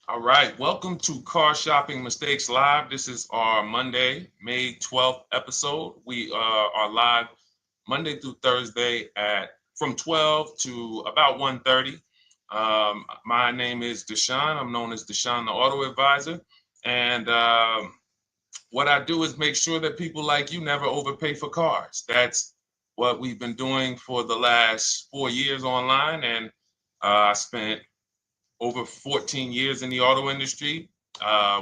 All right, welcome to Car Shopping Mistakes Live. This is our Monday, May 12th episode. We are live Monday through Thursday at from 12 to about 1:30. My name is Deshone. I'm known as Deshone the Auto Advisor. And what I do is make sure that people like you never overpay for cars. That's what we've been doing for the last 4 years online. And I spent over 14 years in the auto industry.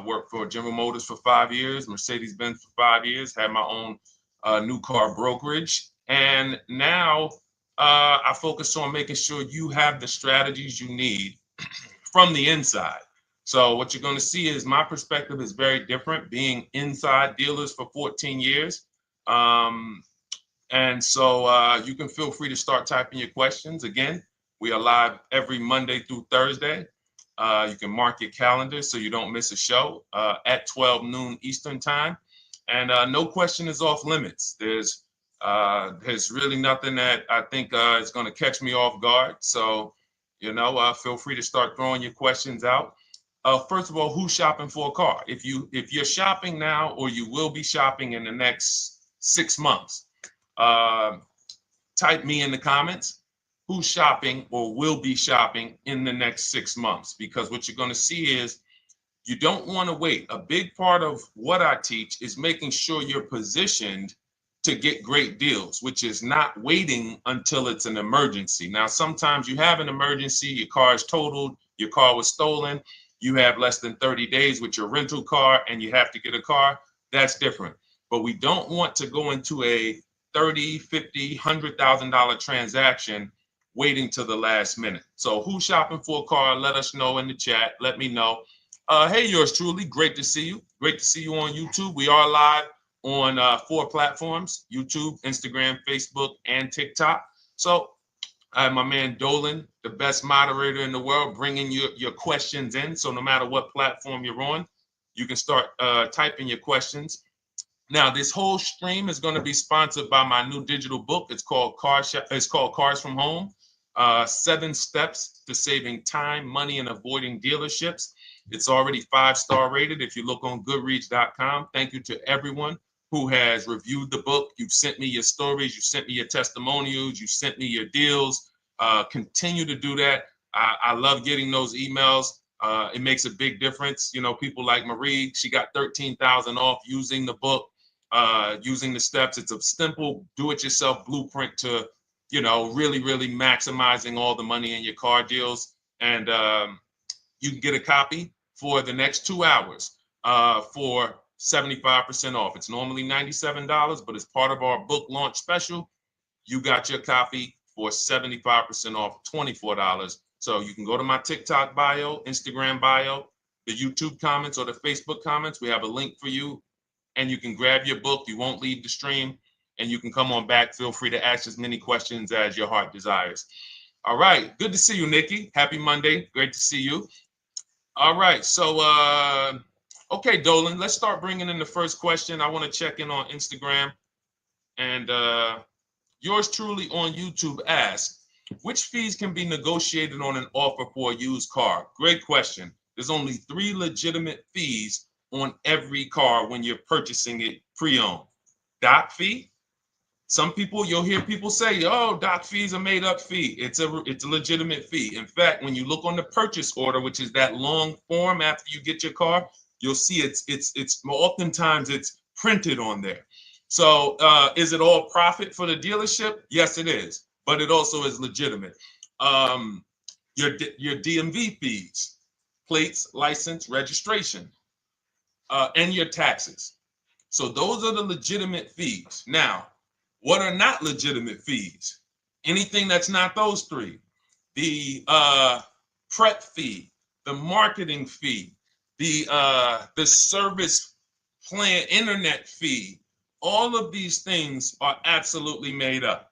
Worked for General Motors for 5 years, Mercedes-Benz for 5 years, had my own new car brokerage. And now I focus on making sure you have the strategies you need from the inside. So what you're going to see is my perspective is very different, being inside dealers for 14 years. Um, and so you can feel free to start typing your questions. Again, we are live every Monday through Thursday. You can mark your calendar so you don't miss a show at 12 noon Eastern time. And no question is off limits. There's really nothing that I think is going to catch me off guard. So, feel free to start throwing your questions out. First of all, who's shopping for a car? If you're shopping now or you will be shopping in the next 6 months, uh, type me in the comments who's shopping or will be shopping in the next 6 months, because what you're going to see is you don't want to wait. A big part of what I teach is making sure you're positioned to get great deals, which is not waiting until it's an emergency. Now, sometimes you have an emergency, your car is totaled, your car was stolen, you have less than 30 days with your rental car and you have to get a car. That's different. But we don't want to go into a 30, 50, $100,000 transaction waiting to the last minute. So who's shopping for a car? Let us know in the chat. Let me know. Hey, yours truly. Great to see you. Great to see you on YouTube. We are live on 4 platforms: YouTube, Instagram, Facebook, and TikTok. So I have my man Dolan, the best moderator in the world, bringing your questions in. So no matter what platform you're on, you can start typing your questions. Now, this whole stream is going to be sponsored by my new digital book. It's called Cars from Home: 7 Steps to Saving Time, Money, and Avoiding Dealerships. It's already 5-star rated. If you look on Goodreads.com, thank you to everyone who has reviewed the book. You've sent me your stories. You sent me your testimonials. You sent me your deals. Continue to do that. I love getting those emails. It makes a big difference. People like Marie, she got 13,000 off using the book, using the steps. It's a simple do-it-yourself blueprint to, really, really maximizing all the money in your car deals. And you can get a copy for the next 2 hours for 75% off. It's normally $97, but as part of our book launch special, you got your copy for 75% off, $24. So you can go to my TikTok bio, Instagram bio, the YouTube comments, or the Facebook comments. We have a link for you, and you can grab your book. You won't leave the stream, and you can come on back. Feel free to ask as many questions as your heart desires. All right. Good to see you, Nikki. Happy Monday. Great to see you. All right. So, okay, Dolan, let's start bringing in the first question. I want to check in on Instagram. And yours truly on YouTube asks, which fees can be negotiated on an offer for a used car? Great question. There's only 3 legitimate fees on every car when you're purchasing it pre-owned. Doc fee. Some people, you'll hear people say, "Oh, doc fees are made up fee." It's a legitimate fee. In fact, when you look on the purchase order, which is that long form after you get your car, you'll see it's oftentimes it's printed on there. So is it all profit for the dealership? Yes, it is, but it also is legitimate. Um, your DMV fees, plates, license, registration, and your taxes. So those are the legitimate fees. Now, what are not legitimate fees? Anything that's not those 3. The prep fee, the marketing fee, the service plan, internet fee. All of these things are absolutely made up.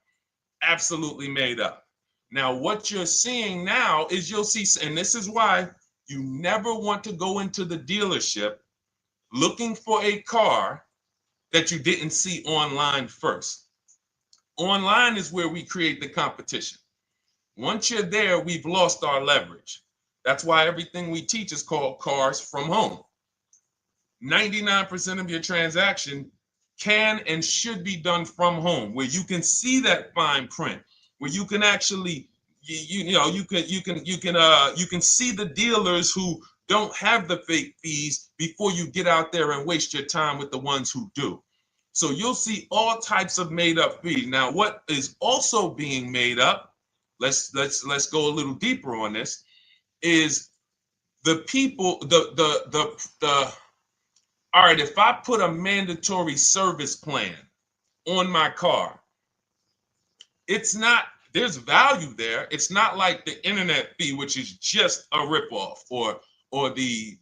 Absolutely made up. Now, what you're seeing now is you'll see, and this is why you never want to go into the dealership looking for a car that you didn't see online first. Online is where we create the competition. Once you're there, we've lost our leverage. That's why everything we teach is called Cars from Home. 99% of your transaction can and should be done from home, where you can see that fine print, where you can actually you can see the dealers who don't have the fake fees before you get out there and waste your time with the ones who do. So you'll see all types of made up fees. Now, what is also being made up, let's go a little deeper on this, is the people, the all right, if I put a mandatory service plan on my car, it's not, there's value there. It's not like the internet fee, which is just a ripoff, or the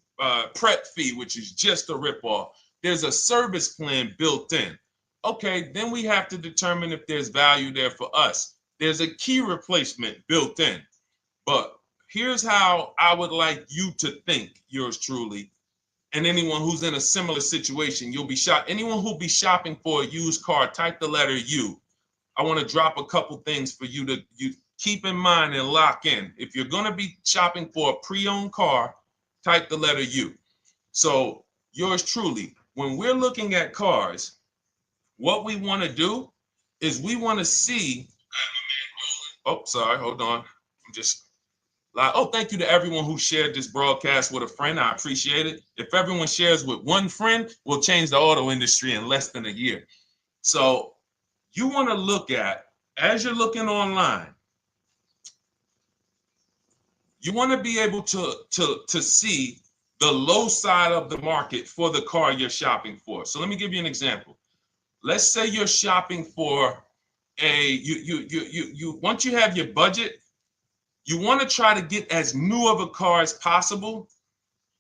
prep fee, which is just a ripoff. There's a service plan built in. Okay, then we have to determine if there's value there for us. There's a key replacement built in. But here's how I would like you to think, yours truly, and anyone who's in a similar situation. You'll be shocked. Anyone who'll be shopping for a used car, type the letter U. I want to drop a couple things for you to keep in mind and lock in. If you're going to be shopping for a pre-owned car, type the letter U. So yours truly, when we're looking at cars, what we want to do is we want to see, oh, sorry, hold on. I'm just, oh, thank you to everyone who shared this broadcast with a friend. I appreciate it. If everyone shares with one friend, we'll change the auto industry in less than a year. So you want to look at, as you're looking online, you want to be able to see the low side of the market for the car you're shopping for. So let me give you an example. Let's say you're shopping for once you have your budget, you want to try to get as new of a car as possible.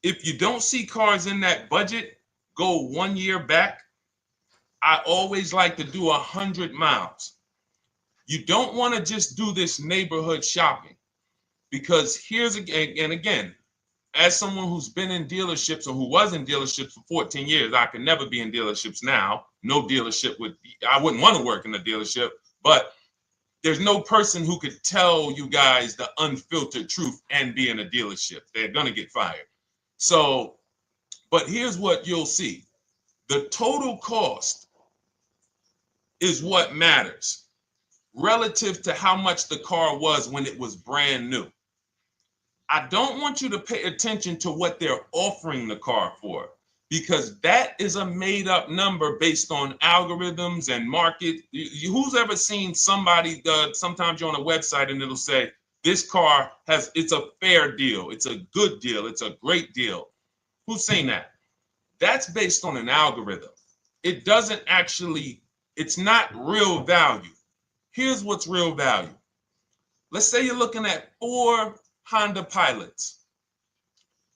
If you don't see cars in that budget, go 1 year back. I always like to do 100 miles. You don't want to just do this neighborhood shopping, because here's again, as someone who's been in dealerships or who was in dealerships for 14 years, I can never be in dealerships now. No dealership I wouldn't want to work in a dealership, but there's no person who could tell you guys the unfiltered truth and be in a dealership. They're going to get fired. So, but here's what you'll see. The total cost is what matters relative to how much the car was when it was brand new. I don't want you to pay attention to what they're offering the car for, because that is a made up number based on algorithms and market. Who's ever seen somebody, sometimes you're on a website and it'll say, this car it's a fair deal, it's a good deal, it's a great deal. Who's seen that? That's based on an algorithm. It doesn't actually, it's not real value. Here's what's real value. Let's say you're looking at 4 Honda Pilots.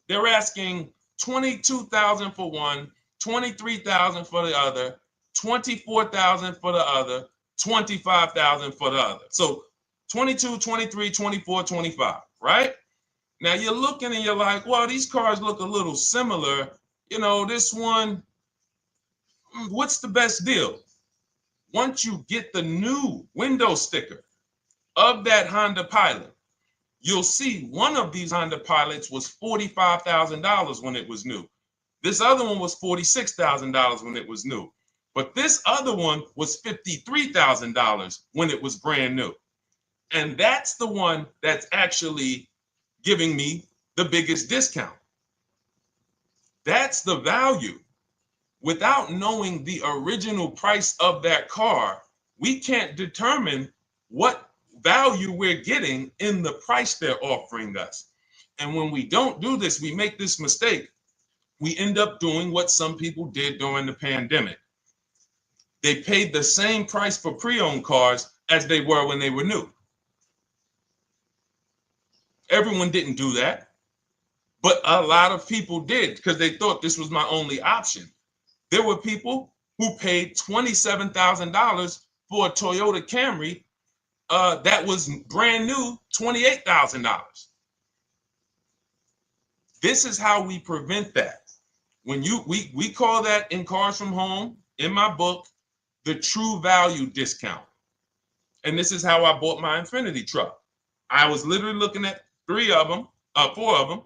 They're asking $22,000 for one, $23,000 for the other, $24,000 for the other, $25,000 for the other. So 22, 23, 24, 25, right? Now you're looking and you're like, well, these cars look a little similar. You know, this one, what's the best deal? Once you get the new window sticker of that Honda Pilot, you'll see one of these Honda Pilots was $45,000 when it was new. This other one was $46,000 when it was new. But this other one was $53,000 when it was brand new. And that's the one that's actually giving me the biggest discount. That's the value. Without knowing the original price of that car, we can't determine what value we're getting in the price they're offering us. And when we don't do this, we make this mistake. We end up doing what some people did during the pandemic. They paid the same price for pre-owned cars as they were when they were new. Everyone didn't do that, but a lot of people did because they thought this was my only option. There were people who paid $27,000 for a Toyota Camry that was brand new, $28,000. This is how we prevent that. When we call that in Cars from Home, in my book, the true value discount. And this is how I bought my Infiniti truck. I was literally looking at 3 of them. 4 of them.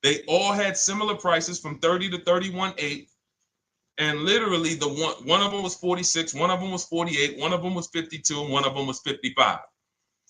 They all had similar prices from 30 to 31.8. And literally one of them was 46, one of them was 48, one of them was 52, and one of them was 55.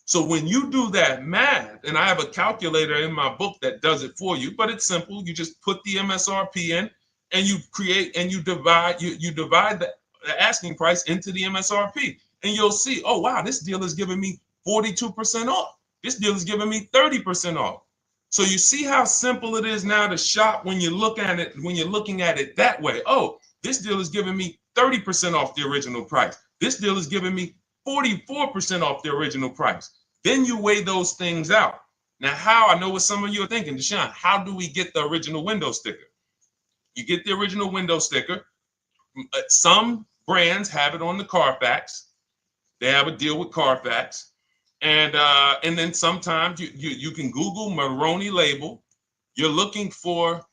So when you do that math, and I have a calculator in my book that does it for you, but it's simple. You just put the MSRP in and you create and you divide the asking price into the MSRP. And you'll see, oh wow, this deal is giving me 42% off. This deal is giving me 30% off. So you see how simple it is now to shop when you look at it, when you're looking at it that way. Oh, this deal is giving me 30% off the original price. This deal is giving me 44% off the original price. Then you weigh those things out. Now, how? I know what some of you are thinking, Deshone, how do we get the original window sticker? You get the original window sticker. Some brands have it on the Carfax. They have a deal with Carfax. And then sometimes you can Google Maroney label. You're looking for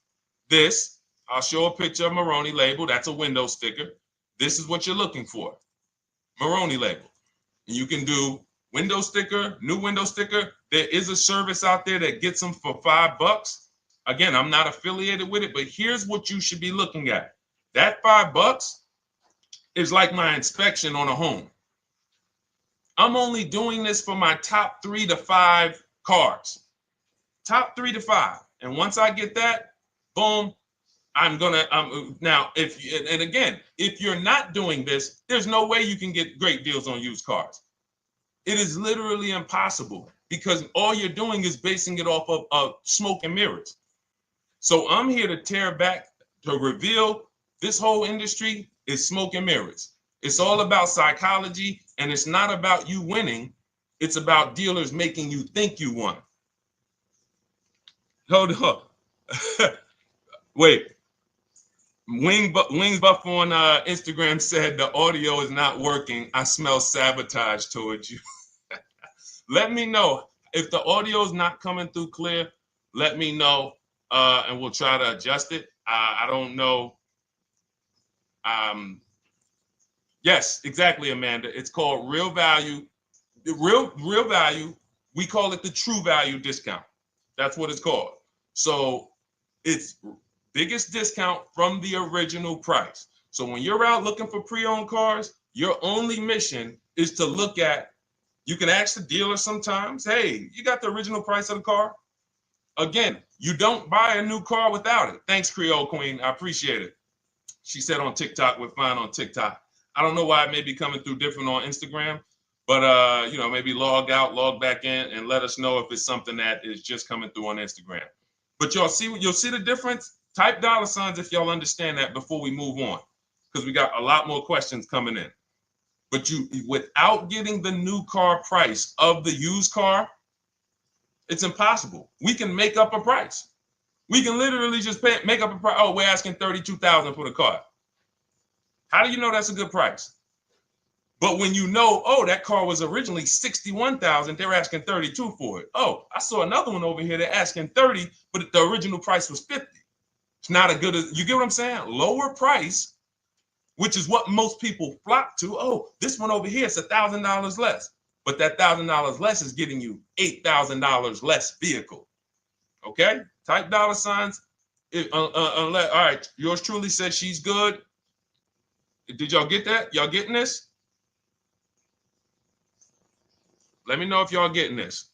this. I'll show a picture of Maroney label. That's a window sticker. This is what you're looking for. Maroney label. And you can do window sticker, new window sticker. There is a service out there that gets them for $5. Again, I'm not affiliated with it, but here's what you should be looking at. That $5 is like my inspection on a home. I'm only doing this for my top 3 to 5 cars. Top 3 to 5. And once I get that, boom, I'm gonna now if you're not doing this, there's no way you can get great deals on used cars. It is literally impossible because all you're doing is basing it off of smoke and mirrors. So I'm here to tear back, to reveal this whole industry is smoke and mirrors. It's all about psychology, and it's not about you winning. It's about dealers making you think you won. Hold up. Wait. Wings Buff on Instagram said the audio is not working. I smell sabotage towards you. Let me know if the audio is not coming through clear. Let me know, and we'll try to adjust it. I don't know. Yes, exactly, Amanda. It's called real value. Real value. We call it the true value discount. That's what it's called. So it's biggest discount from the original price. So when you're out looking for pre-owned cars, your only mission is to look at, you can ask the dealer sometimes, hey, you got the original price of the car? Again, you don't buy a new car without it. Thanks, Creole Queen. I appreciate it. She said on TikTok, we're fine on TikTok. I don't know why it may be coming through different on Instagram, but maybe log out, log back in, and let us know if it's something that is just coming through on Instagram. But you'll see the difference. Type $ if y'all understand that before we move on, because we got a lot more questions coming in. But without getting the new car price of the used car, it's impossible. We can make up a price. We can literally just make up a price. Oh, we're asking $32,000 for the car. How do you know that's a good price? But when you know, oh, that car was originally $61,000, they're asking $32,000 for it. Oh, I saw another one over here. They're asking $30,000, but the original price was $50,000. It's not a good, you get what I'm saying? Lower price, which is what most people flock to. Oh, this one over here is $1,000 less. But that $1,000 less is getting you $8,000 less vehicle. Okay? Type $. All right, yours truly said she's good. Did y'all get that? Y'all getting this? Let me know if y'all getting this.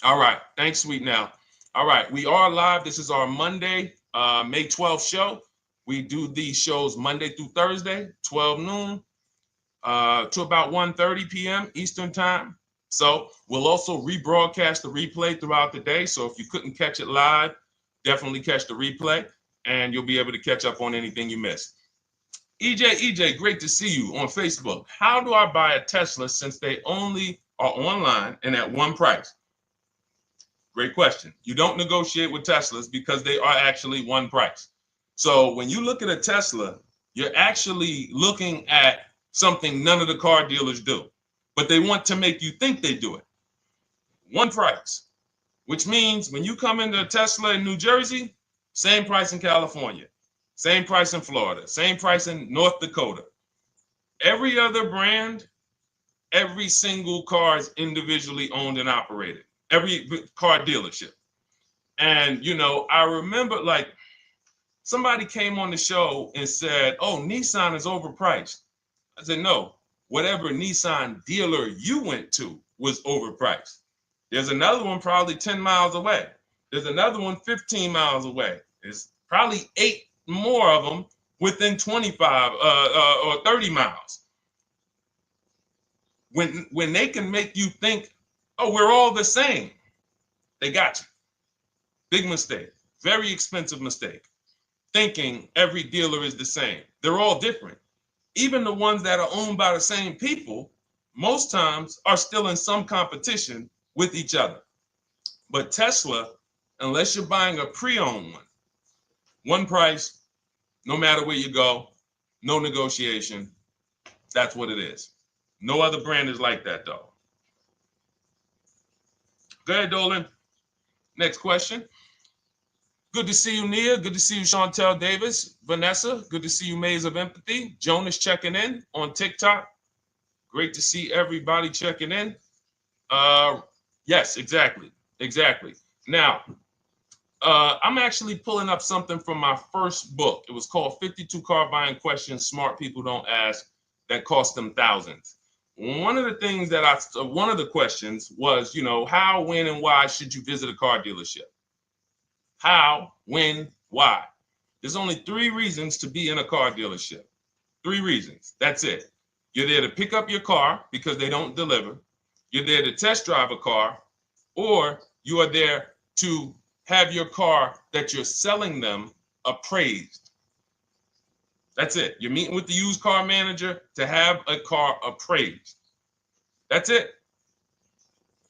All right. Thanks, Sweet Now. All right. We are live. This is our Monday, May 12th show. We do these shows Monday through Thursday, 12 noon to about 1:30 p.m. Eastern time. So we'll also rebroadcast the replay throughout the day. So if you couldn't catch it live, definitely catch the replay and you'll be able to catch up on anything you missed. EJ, great to see you on Facebook. How do I buy a Tesla since they only are online and at one price? Great question. You don't negotiate with Teslas because they are actually one price. So when you look at a Tesla, you're actually looking at something none of the car dealers do, but they want to make you think they do it. One price, which means when you come into a Tesla in New Jersey, same price in California, same price in Florida, same price in North Dakota. Every other brand Every single car is individually owned and operated. Every car dealership. And I remember like somebody came on the show and said, "Oh, Nissan is overpriced." I said, "No, whatever Nissan dealer you went to was overpriced. There's another one probably 10 miles away. There's another one 15 miles away. There's probably 8 more of them within 25 or 30 miles. When they can make you think, oh, we're all the same, they got you. Big mistake. Very expensive mistake. Thinking every dealer is the same. They're all different. Even the ones that are owned by the same people, most times are still in some competition with each other. But Tesla, unless you're buying a pre-owned one price, no matter where you go, no negotiation. That's what it is. No other brand is like that, though. Go ahead, Dolan. Next question. Good to see you, Nia. Good to see you, Chantel Davis. Vanessa, good to see you, Maze of Empathy. Jonas checking in on TikTok. Great to see everybody checking in. Yes, exactly. Now, I'm actually pulling up something from my first book. It was called 52 Car Buying Questions Smart People Don't Ask that cost them thousands. One of the questions was, how, when, and why should you visit a car dealership? How, when, why? There's only 3 reasons to be in a car dealership. 3 reasons. That's it. You're there to pick up your car because they don't deliver. You're there to test drive a car, or you are there to have your car that you're selling them appraised. That's it. You're meeting with the used car manager to have a car appraised. That's it.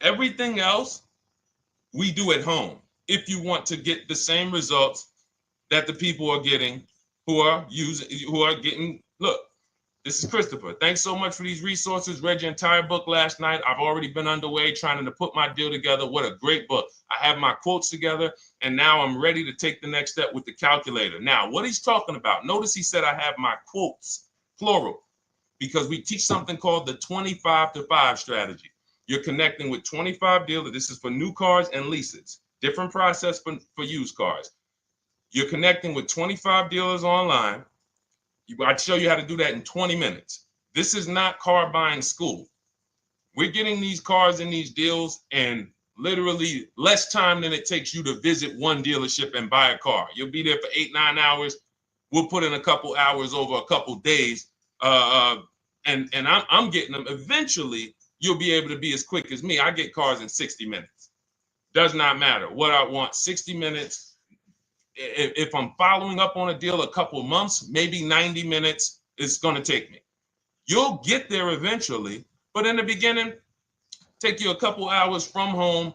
Everything else we do at home if you want to get the same results that the people are getting who are getting. Look, this is Christopher. Thanks so much for these resources. Read your entire book last night. I've already been underway trying to put my deal together. What a great book. I have my quotes together, and now I'm ready to take the next step with the calculator. Now, what he's talking about, notice he said I have my quotes, plural, because we teach something called the 25 to 5 strategy. You're connecting with 25 dealers. This is for new cars and leases. Different process for used cars. You're connecting with 25 dealers online. I'd show you how to do that in 20 minutes. This is not car buying school. We're getting these cars and these deals in literally less time than it takes you to visit one dealership and buy a car. You'll be there for 8-9 hours. We'll put in a couple hours over a couple days. And I'm getting them. Eventually, you'll be able to be as quick as me. I get cars in 60 minutes. Does not matter what I want. 60 minutes. If I'm following up on a deal a couple months, maybe 90 minutes is going to take me. You'll get there eventually, but in the beginning, take you a couple hours from home.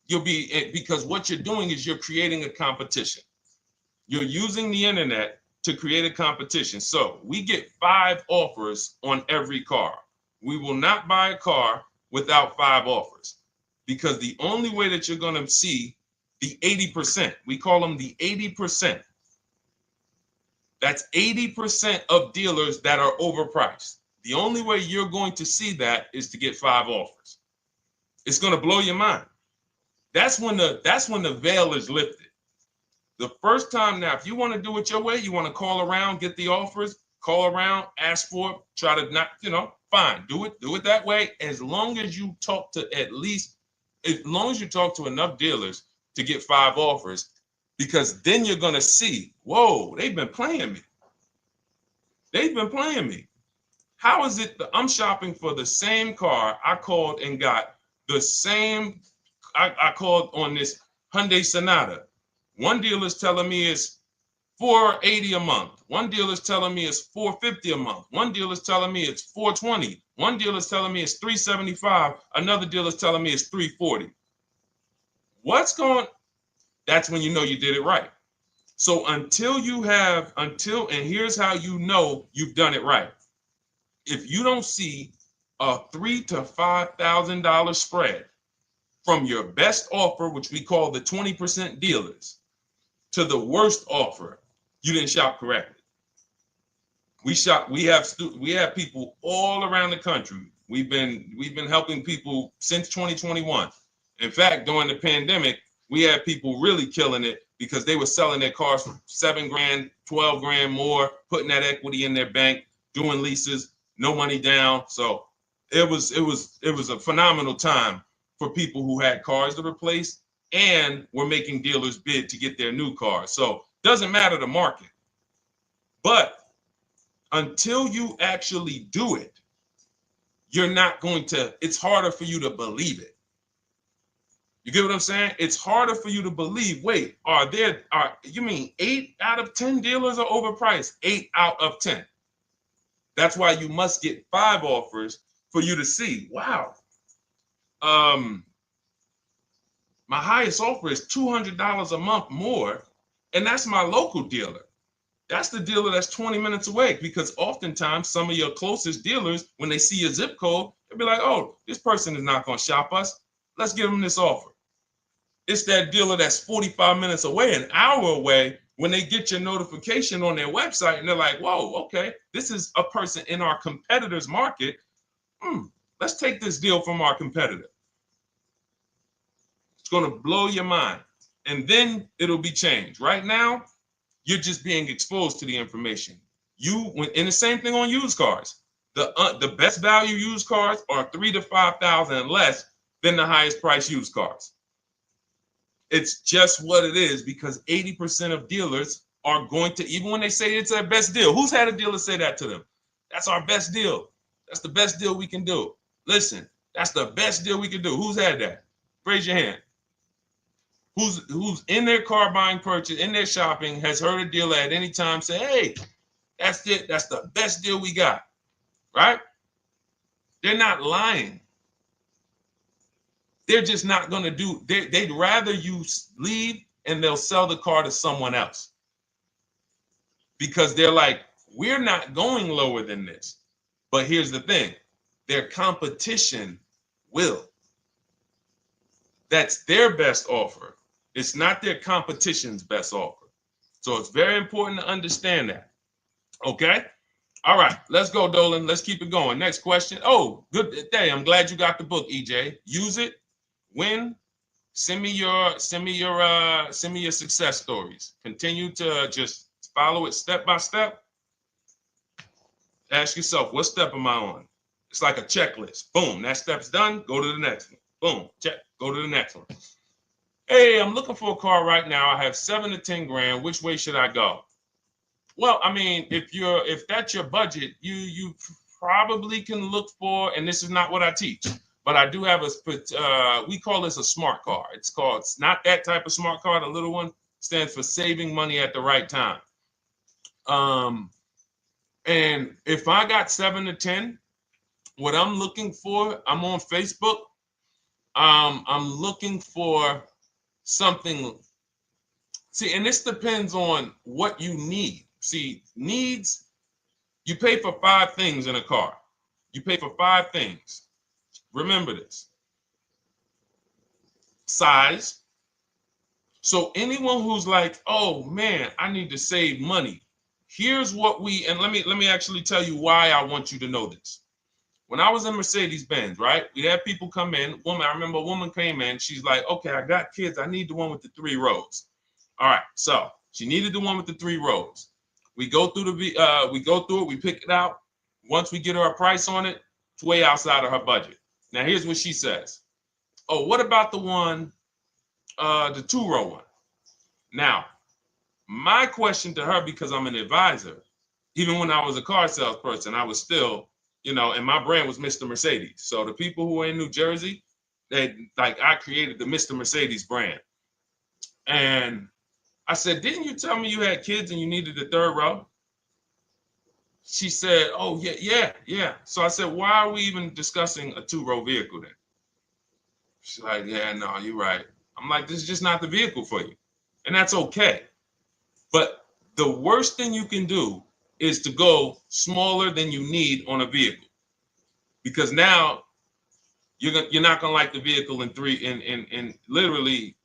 Because what you're doing is you're creating a competition. You're using the internet to create a competition. So we get 5 offers on every car. We will not buy a car without 5 offers, because the only way that you're going to see the 80%, we call them the 80%. That's 80% of dealers that are overpriced. The only way you're going to see that is to get 5 offers. It's going to blow your mind. That's when the veil is lifted. The first time now, if you want to do it your way, you want to call around, get the offers, call around, ask for it, try to not, fine, do it that way. As long as you talk to enough dealers to get 5 offers, because then you're going to see, whoa, they've been playing me. How is it that I'm shopping for the same car? I called and got the same. I called on this Hyundai Sonata. One dealer's telling me it's $480 a month. One dealer's telling me it's $450 a month. One dealer's telling me it's $420. One dealer's telling me it's $375. Another dealer's telling me it's $340. That's when you know you did it right. So and here's how you know you've done it right. If you don't see a $3,000 to $5,000 spread from your best offer, which we call the 20% dealers, to the worst offer, you didn't shop correctly. We have people all around the country. We've been helping people since 2021. In fact, during the pandemic, we had people really killing it because they were selling their cars for 7 grand, 12 grand more, putting that equity in their bank, doing leases, no money down. So it was a phenomenal time for people who had cars to replace and were making dealers bid to get their new cars. So doesn't matter the market. But until you actually do it, you're not going to, it's harder for you to believe it. You get what I'm saying? It's harder for you to believe, wait, you mean 8 out of 10 dealers are overpriced? 8 out of 10. That's why you must get 5 offers for you to see, wow. My highest offer is $200 a month more, and that's my local dealer. That's the dealer that's 20 minutes away, because oftentimes some of your closest dealers, when they see your zip code, they'll be like, oh, this person is not going to shop us. Let's give them this offer. It's that dealer that's 45 minutes away, an hour away, when they get your notification on their website and they're like, whoa, okay, this is a person in our competitor's market. Let's take this deal from our competitor. It's going to blow your mind. And then it'll be changed. Right now, you're just being exposed to the information. And the same thing on used cars. The best value used cars are $3,000 to $5,000 less than the highest price used cars. It's just what it is, because 80% of dealers are going to, even when they say it's their best deal, who's had a dealer say that to them? That's our best deal. That's the best deal we can do. Listen, that's the best deal we can do. Who's had that? Raise your hand. Who's in their car buying purchase, in their shopping, has heard a dealer at any time say, hey, that's it. That's the best deal we got, right? They're not lying. They're just not going to do, they'd rather you leave and they'll sell the car to someone else, because they're like, we're not going lower than this. But here's the thing, their competition will. That's their best offer. It's not their competition's best offer. So it's very important to understand that. Okay? All right, let's go, Dolan. Let's keep it going. Next question. Oh, good day. I'm glad you got the book, EJ. Use it. Win. Send me your success stories. Continue to just follow it step by step. Ask yourself, what step am I on? It's like a checklist. Boom, that step's done. Go to the next one. Boom, check. Go to the next one. Hey, I'm looking for a car right now. I have 7 to 10 grand. Which way should I go? Well, I mean, if that's your budget, you probably can look for, and this is not what I teach, but I do have we call this a smart car. It's not that type of smart car. The little one stands for saving money at the right time. And if I got 7 to 10, what I'm looking for, I'm on Facebook. I'm looking for something. See, and this depends on what you need. See, needs, you pay for 5 things in a car. You pay for 5 things. Remember this. Size. So anyone who's like, oh man, I need to save money. Here's what and let me actually tell you why I want you to know this. When I was in Mercedes-Benz, right? We had people come in. I remember a woman came in. She's like, okay, I got kids. I need the one with the 3 rows. All right. So she needed the one with the 3 rows. We go through it. We pick it out. Once we get her a price on it, it's way outside of her budget. Now, here's what she says. Oh, what about the one, the 2-row one? Now, my question to her, because I'm an advisor, even when I was a car salesperson, I was still, and my brand was Mr. Mercedes. So the people who are in New Jersey, I created the Mr. Mercedes brand. And I said, didn't you tell me you had kids and you needed the 3rd row? She said, oh, yeah. So I said, why are we even discussing a 2-row vehicle then? She's like, yeah, no, you're right. I'm like, this is just not the vehicle for you. And that's okay. But the worst thing you can do is to go smaller than you need on a vehicle, because now you're not gonna like the vehicle in literally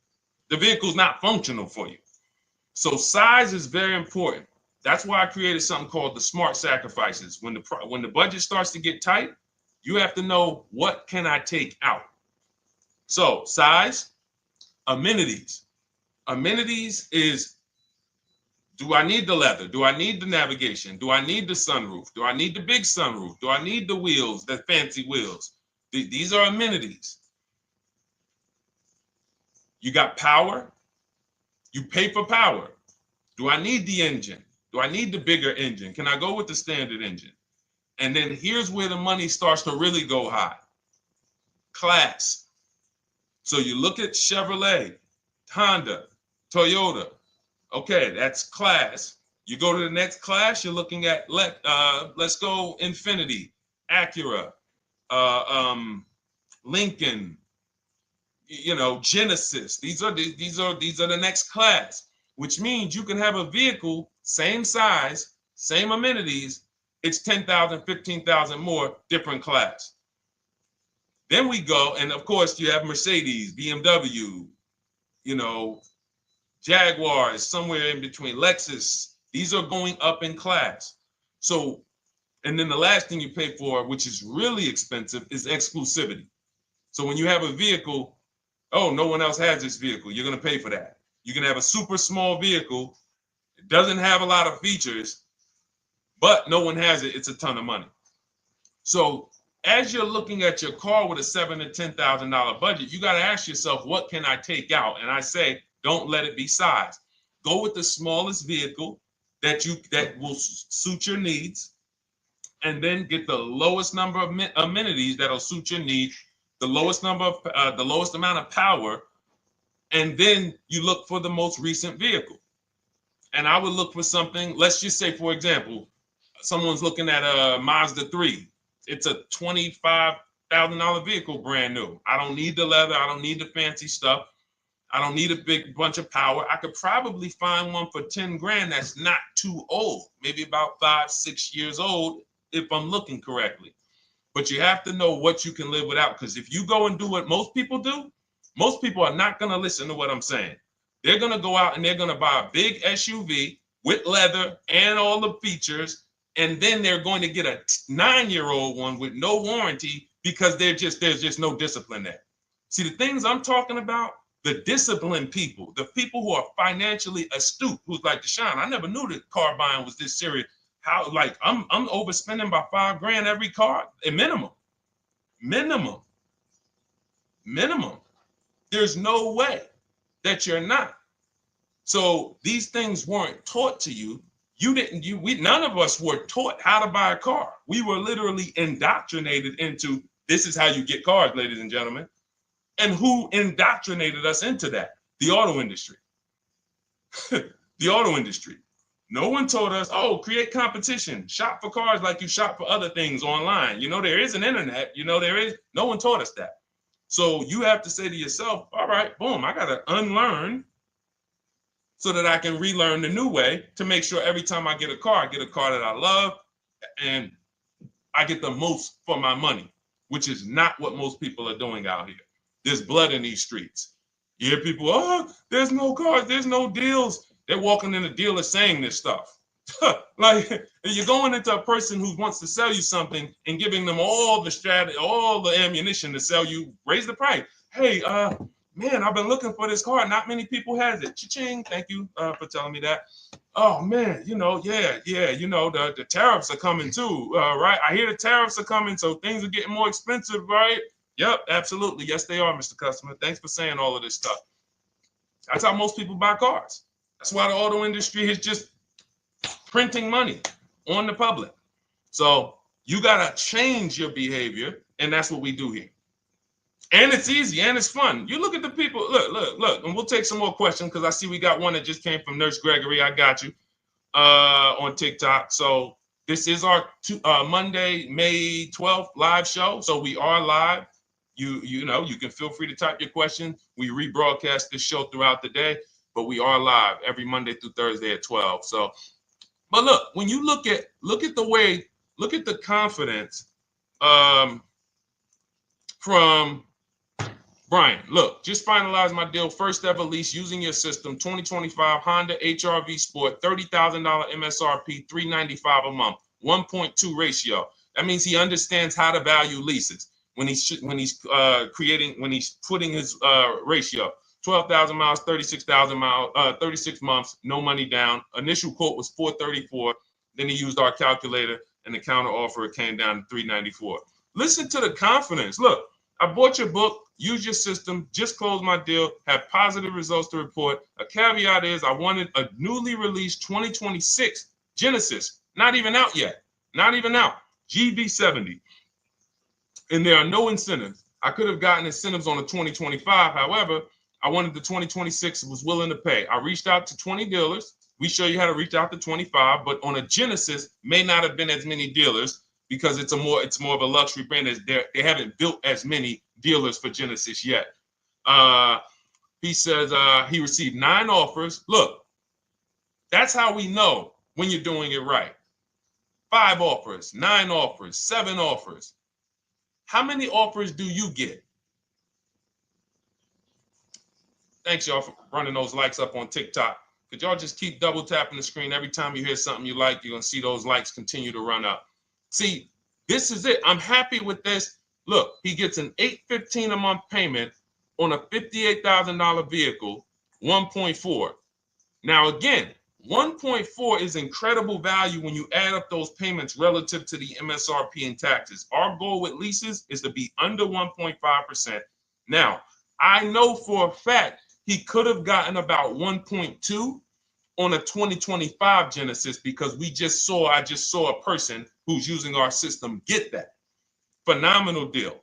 the vehicle's not functional for you. So size is very important. That's why I created something called the smart sacrifices. When the budget starts to get tight, You have to know, what can I take out? So size, amenities. Amenities is, do I need the leather? Do I need the navigation? Do I need the sunroof? Do I need the big sunroof? Do I need the wheels, the fancy wheels? These are amenities. You got power. You pay for power. Do I need the engine? Do I need the bigger engine? Can I go with the standard engine? And then here's where the money starts to really go high. Class. So you look at Chevrolet, Honda, Toyota. Okay, that's class. You go to the next class, you're looking at, let's go Infiniti, Acura, Lincoln, Genesis. These are the next class, which means you can have a vehicle, same size, same amenities. It's 10,000, 15,000 more, different class. Then we go, and of course you have Mercedes, BMW, Jaguars, somewhere in between, Lexus. These are going up in class. So, and then the last thing you pay for, which is really expensive, is exclusivity. So when you have a vehicle, oh, no one else has this vehicle, you're going to pay for that. You can have a super small vehicle, it doesn't have a lot of features, but no one has it, it's a ton of money. So as you're looking at your car with a $7,000 to $10,000 budget, you got to ask yourself, what can I take out? And I say, don't let it be size. Go with the smallest vehicle that will suit your needs, and then get the lowest number of amenities that'll suit your needs, the lowest amount of power, and then you look for the most recent vehicle. And I would look for something, let's just say, for example, someone's looking at a Mazda 3. It's a $25,000 vehicle, brand new. I don't need the leather. I don't need the fancy stuff. I don't need a big bunch of power. I could probably find one for 10 grand that's not too old, maybe about 5-6 years old, if I'm looking correctly. But you have to know what you can live without, because if you go and do what most people do, most people are not going to listen to what I'm saying. They're going to go out and they're going to buy a big SUV with leather and all the features, and then they're going to get a 9-year-old one with no warranty because there's just no discipline there. See, the things I'm talking about, the disciplined people, the people who are financially astute, who's like, Deshone, I never knew that car buying was this serious. How, like, I'm overspending by $5 grand every car, a minimum. There's no way that you're not. So these things weren't taught to you. None of us were taught how to buy a car. We were literally indoctrinated into, this is how you get cars, ladies and gentlemen. And who indoctrinated us into that? The auto industry. The auto industry. No one told us, oh, create competition, shop for cars like you shop for other things online. There is an internet, no one taught us that. So you have to say to yourself, all right, boom, I got to unlearn so that I can relearn the new way to make sure every time I get a car that I love and I get the most for my money, which is not what most people are doing out here. There's blood in these streets. You hear people, oh, there's no cars, there's no deals. They're walking in the dealer saying this stuff. Like, you're going into a person who wants to sell you something and giving them all the strategy, all the ammunition to sell you, raise the price. Hey, man, I've been looking for this car. Not many people has it. Cha-ching, thank you for telling me that. Oh man, the tariffs are coming too, right? I hear the tariffs are coming, so things are getting more expensive, right? Yep, absolutely. Yes, they are, Mr. Customer. Thanks for saying all of this stuff. That's how most people buy cars. That's why the auto industry is just printing money on the public. So you got to change your behavior, and that's what we do here. And it's easy and it's fun. You look at the people, look, and we'll take some more questions because I see we got one that just came from Nurse Gregory. I got you on TikTok. So this is our Monday, May 12th live show. So we are live. You can feel free to type your question. We rebroadcast this show throughout the day, but we are live every Monday through Thursday at 12. So, but look, when you look at the confidence from Brian, look, just finalized my deal. First ever lease using your system, 2025 Honda HR-V Sport, $30,000 MSRP, $395 a month, 1.2 ratio. That means he understands how to value leases when he's putting his ratio. 12,000 miles, 36,000 miles, 36 months, no money down. Initial quote was 434. Then he used our calculator, and the counter offer came down to 394. Listen to the confidence. Look, I bought your book, use your system, just closed my deal, have positive results to report. A caveat is I wanted a newly released 2026 Genesis, not even out yet, not even out, GV70. And there are no incentives. I could have gotten incentives on the 2025. However, I wanted the 2026, was willing to pay. I reached out to 20 dealers. We show you how to reach out to 25, but on a Genesis, may not have been as many dealers because it's more of a luxury brand. They haven't built as many dealers for Genesis yet. He says he received 9 offers. Look, that's how we know when you're doing it right. 5 offers, 9 offers, 7 offers. How many offers do you get? Thanks, y'all, for running those likes up on TikTok. Could y'all just keep double tapping the screen every time you hear something you like? You're going to see those likes continue to run up. See, this is it. I'm happy with this. Look, he gets an $815 a month payment on a $58,000 vehicle, 1.4. Now, again, 1.4 is incredible value when you add up those payments relative to the MSRP and taxes. Our goal with leases is to be under 1.5%. Now, I know for a fact he could have gotten about 1.2 on a 2025 Genesis because I just saw a person who's using our system get that. Phenomenal deal.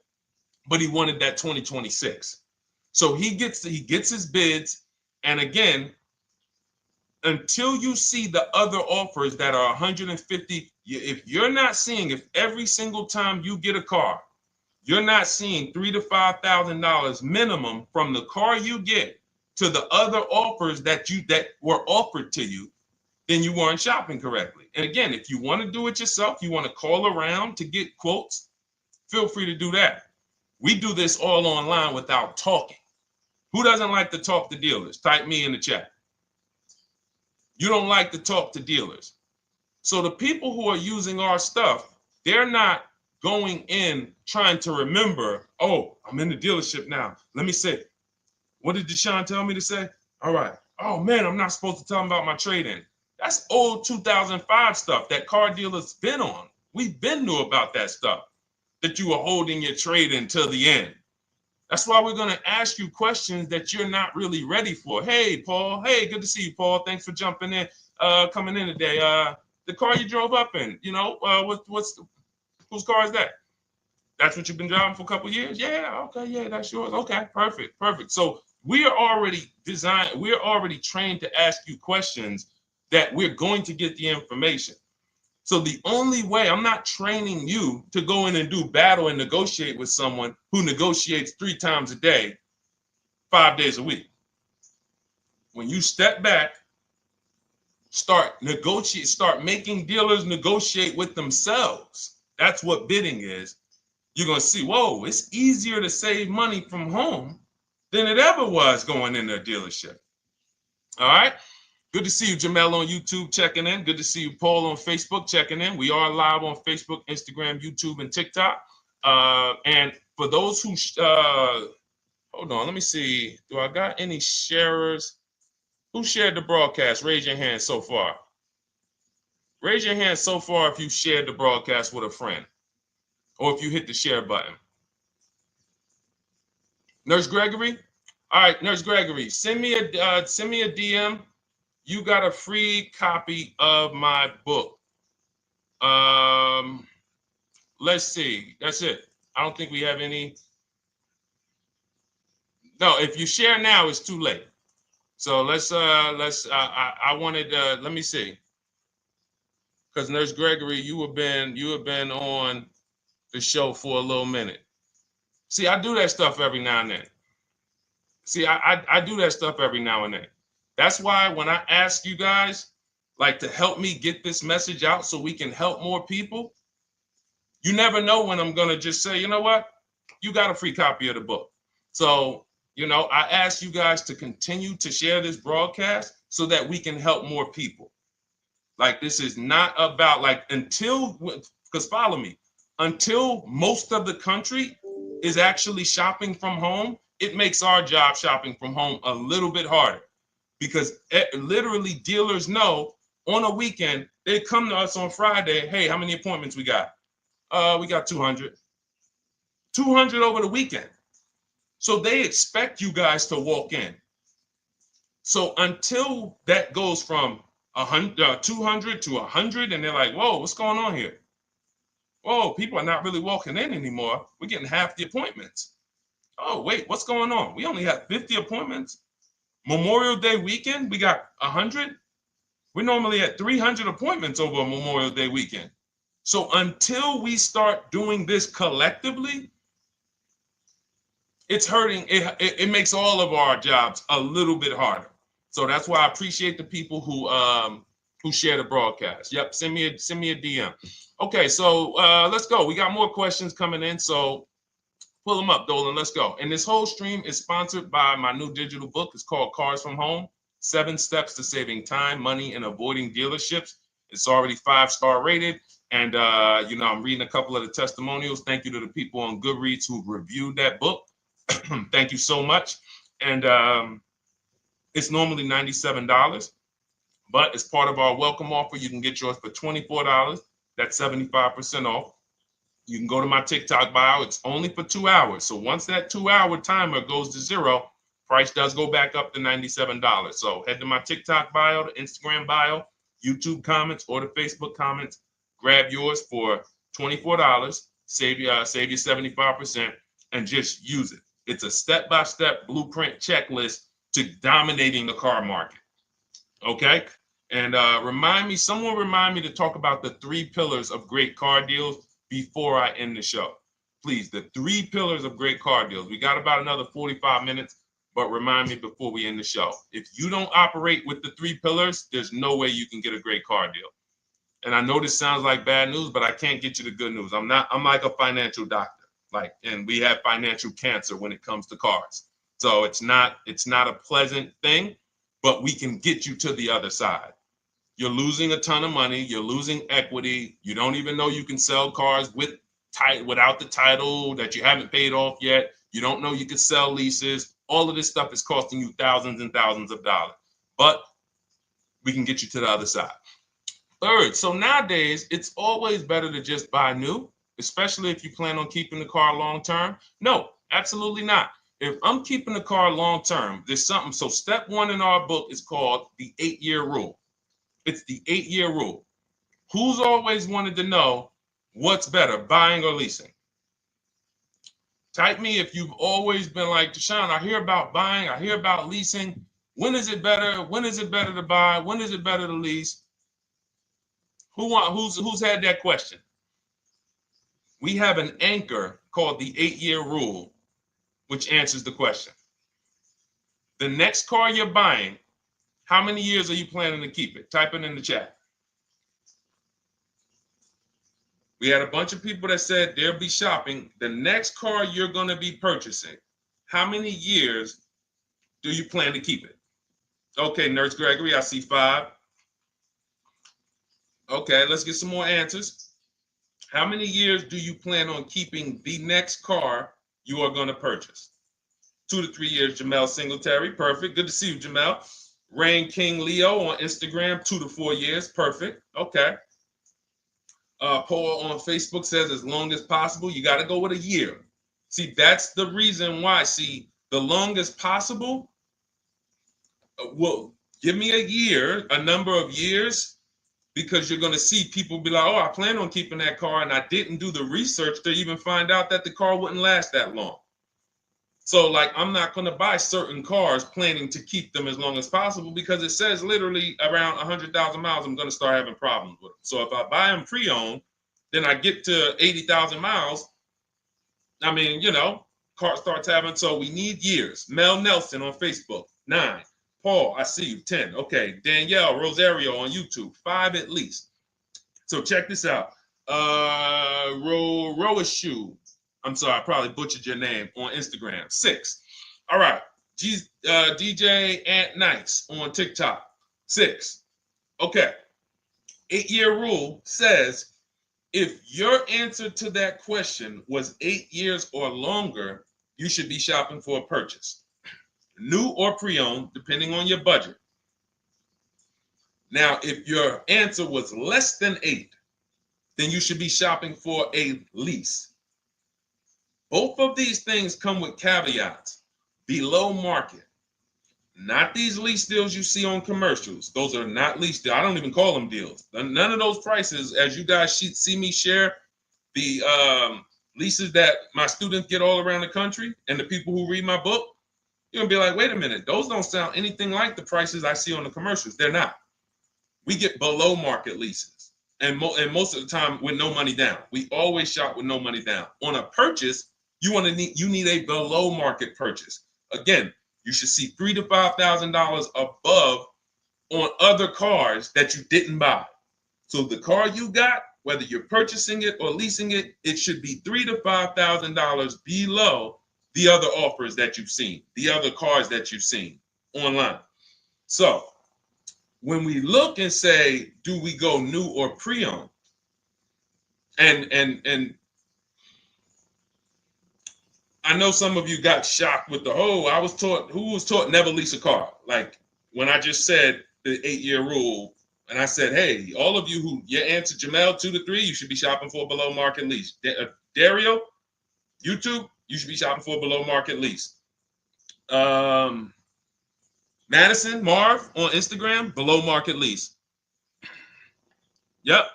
But he wanted that 2026. So he gets his bids. And again, until you see the other offers that are 150, if every single time you get a car, you're not seeing $3,000 to $5,000 minimum from the car you get to the other offers that were offered to you, then you weren't shopping correctly. And again, if you want to do it yourself, you want to call around to get quotes, feel free to do that. We do this all online without talking. Who doesn't like to talk to dealers? Type me in the chat. You don't like to talk to dealers. So the people who are using our stuff, they're not going in trying to remember, oh, I'm in the dealership now. Let me say, what did Deshone tell me to say? All right. Oh, man, I'm not supposed to tell them about my trade-in. That's old 2005 stuff that car dealers been on. We've been knew about that stuff, that you were holding your trade-in till the end. That's why we're going to ask you questions that you're not really ready for. Hey, Paul. Hey, good to see you, Paul. Thanks for jumping in, coming in today. The car you drove up in, whose car is that? That's what you've been driving for a couple of years? Yeah, okay, yeah, that's yours. Okay, perfect. So we are already trained to ask you questions that we're going to get the information. So the only way, I'm not training you to go in and do battle and negotiate with someone who negotiates 3 times a day, 5 days a week. When you step back, start making dealers negotiate with themselves. That's what bidding is. You're going to see, whoa, it's easier to save money from home than it ever was going in a dealership. All right. Good to see you, Jamel, on YouTube checking in. Good to see you, Paul, on Facebook checking in. We are live on Facebook, Instagram, YouTube, and TikTok. And for those who, hold on, let me see. Do I got any sharers? Who shared the broadcast? Raise your hand so far. Raise your hand so far if you shared the broadcast with a friend or if you hit the share button. Nurse Gregory? All right, Nurse Gregory, send me a DM. You got a free copy of my book. Let's see. That's it. I don't think we have any. No, if you share now, it's too late. So I wanted let me see. Because Nurse Gregory, you have been on the show for a little minute. See, I do that stuff every now and then. I do that stuff every now and then. That's why when I ask you guys, like, to help me get this message out so we can help more people, you never know when I'm going to just say, you know what? You got a free copy of the book. So, I ask you guys to continue to share this broadcast so that we can help more people. Like, this is not about, because follow me. until most of the country is actually shopping from home, it makes our job shopping from home a little bit harder, because literally dealers know on a weekend, they come to us on Friday, hey, how many appointments we got? We got 200. 200 over the weekend. So they expect you guys to walk in. So until that goes from 200 to 100, and they're like, whoa, what's going on here? Whoa, people are not really walking in anymore. We're getting half the appointments. Oh, wait, what's going on? We only have 50 appointments. Memorial Day weekend, we got 100. We're normally at 300 appointments over a Memorial Day weekend. So until we start doing this collectively, it's hurting. It makes all of our jobs a little bit harder. So that's why I appreciate the people who share the broadcast. Yep, send me a DM. Okay, so let's go. We got more questions coming in, so pull them up, Dolan. Let's go. And this whole stream is sponsored by my new digital book. It's called Cars from Home: 7 Steps to Saving Time, Money, and Avoiding Dealerships. It's already 5-star rated. And, I'm reading a couple of the testimonials. Thank you to the people on Goodreads who reviewed that book. Thank you so much. And it's normally $97, but as part of our welcome offer, you can get yours for $24. That's 75% off. You can go to my TikTok bio. It's only for 2 hours. So once that 2-hour timer goes to zero, price does go back up to $97. So head to my TikTok bio, the Instagram bio, YouTube comments, or the Facebook comments. Grab yours for $24. Save you 75%, and just use it. It's a step-by-step blueprint checklist to dominating the car market. Okay? And someone remind me to talk about the 3 pillars of great car deals before I end the show. Please, the 3 pillars of great car deals. We got about another 45 minutes, but remind me before we end the show. If you don't operate with the 3 pillars, there's no way you can get a great car deal. And I know this sounds like bad news, but I can't get you the good news. I'm like a financial doctor. And we have financial cancer when it comes to cars. So it's not a pleasant thing, but we can get you to the other side. You're losing a ton of money. You're losing equity. You don't even know you can sell cars without the title that you haven't paid off yet. You don't know you can sell leases. All of this stuff is costing you thousands and thousands of dollars. But we can get you to the other side. Third, so nowadays, it's always better to just buy new, especially if you plan on keeping the car long term. No, absolutely not. If I'm keeping the car long term, there's something. So step 1 in our book is called the 8-year rule. It's the 8-year rule. Who's always wanted to know what's better, buying or leasing? Type me if you've always been like, Deshone, I hear about buying, I hear about leasing. When is it better? When is it better to buy? When is it better to lease? Who's had that question? We have an anchor called the 8-year rule, which answers the question. The next car you're buying, how many years are you planning to keep it? Type it in the chat. We had a bunch of people that said they'll be shopping. The next car you're going to be purchasing, how many years do you plan to keep it? Okay, Nurse Gregory, I see 5. Okay, let's get some more answers. How many years do you plan on keeping the next car you are going to purchase? 2 to 3 years, Jamel Singletary. Perfect. Good to see you, Jamel. Rain King Leo on Instagram, 2 to 4 years. Perfect. Okay. Paul on Facebook says as long as possible. You got to go with a year. See, that's the reason why. See, the longest possible, well, give me a year, a number of years, because you're going to see people be like, oh, I plan on keeping that car, and I didn't do the research to even find out that the car wouldn't last that long. So, I'm not going to buy certain cars planning to keep them as long as possible, because it says literally around 100,000 miles, I'm going to start having problems with them. So if I buy them pre-owned, then I get to 80,000 miles. Car starts having, so we need years. Mel Nelson on Facebook, 9. Paul, I see you, 10. Okay, Danielle Rosario on YouTube, 5 at least. So check this out. Roishu, I'm sorry, I probably butchered your name, on Instagram, 6. All right, DJ Ant Nice on TikTok, 6. Okay, 8-year rule says If your answer to that question was 8 years or longer, you should be shopping for a purchase, new or pre-owned, depending on your budget. Now, if your answer was less than 8, then you should be shopping for a lease. Both of these things come with caveats. Below market. Not these lease deals you see on commercials. Those are not lease deals. I don't even call them deals. None of those prices, as you guys see me share the leases that my students get all around the country and the people who read my book, you're going to be like, wait a minute. Those don't sound anything like the prices I see on the commercials. They're not. We get below market leases. And most of the time with no money down. We always shop with no money down. On a purchase, you need a below market purchase. Again, you should see $3,000 to $5,000 above on other cars that you didn't buy. So the car you got, whether you're purchasing it or leasing it, it should be $3,000 to $5,000 below the other offers that you've seen, the other cars that you've seen online. So when we look and say, do we go new or pre-owned? And I know some of you got shocked with the whole, who was taught never lease a car? Like when I just said the 8-year rule, and I said, hey, all of you who, your answer, Jamel, 2 to 3, you should be shopping for a below market lease. Dario, YouTube, you should be shopping for a below market lease. Madison, Marv on Instagram, below market lease. Yep.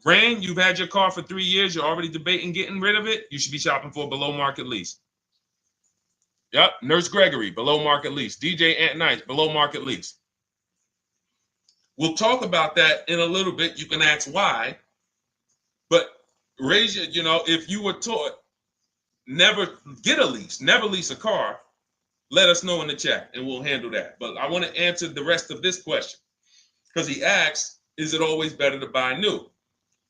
Rain, you've had your car for 3 years. You're already debating getting rid of it. You should be shopping for a below market lease. Yep. Nurse Gregory, below market lease. DJ Ant Nice, below market lease. We'll talk about that in a little bit. You can ask why. But raise your, if you were taught never get a lease, never lease a car, let us know in the chat and we'll handle that. But I want to answer the rest of this question because he asks, is it always better to buy new?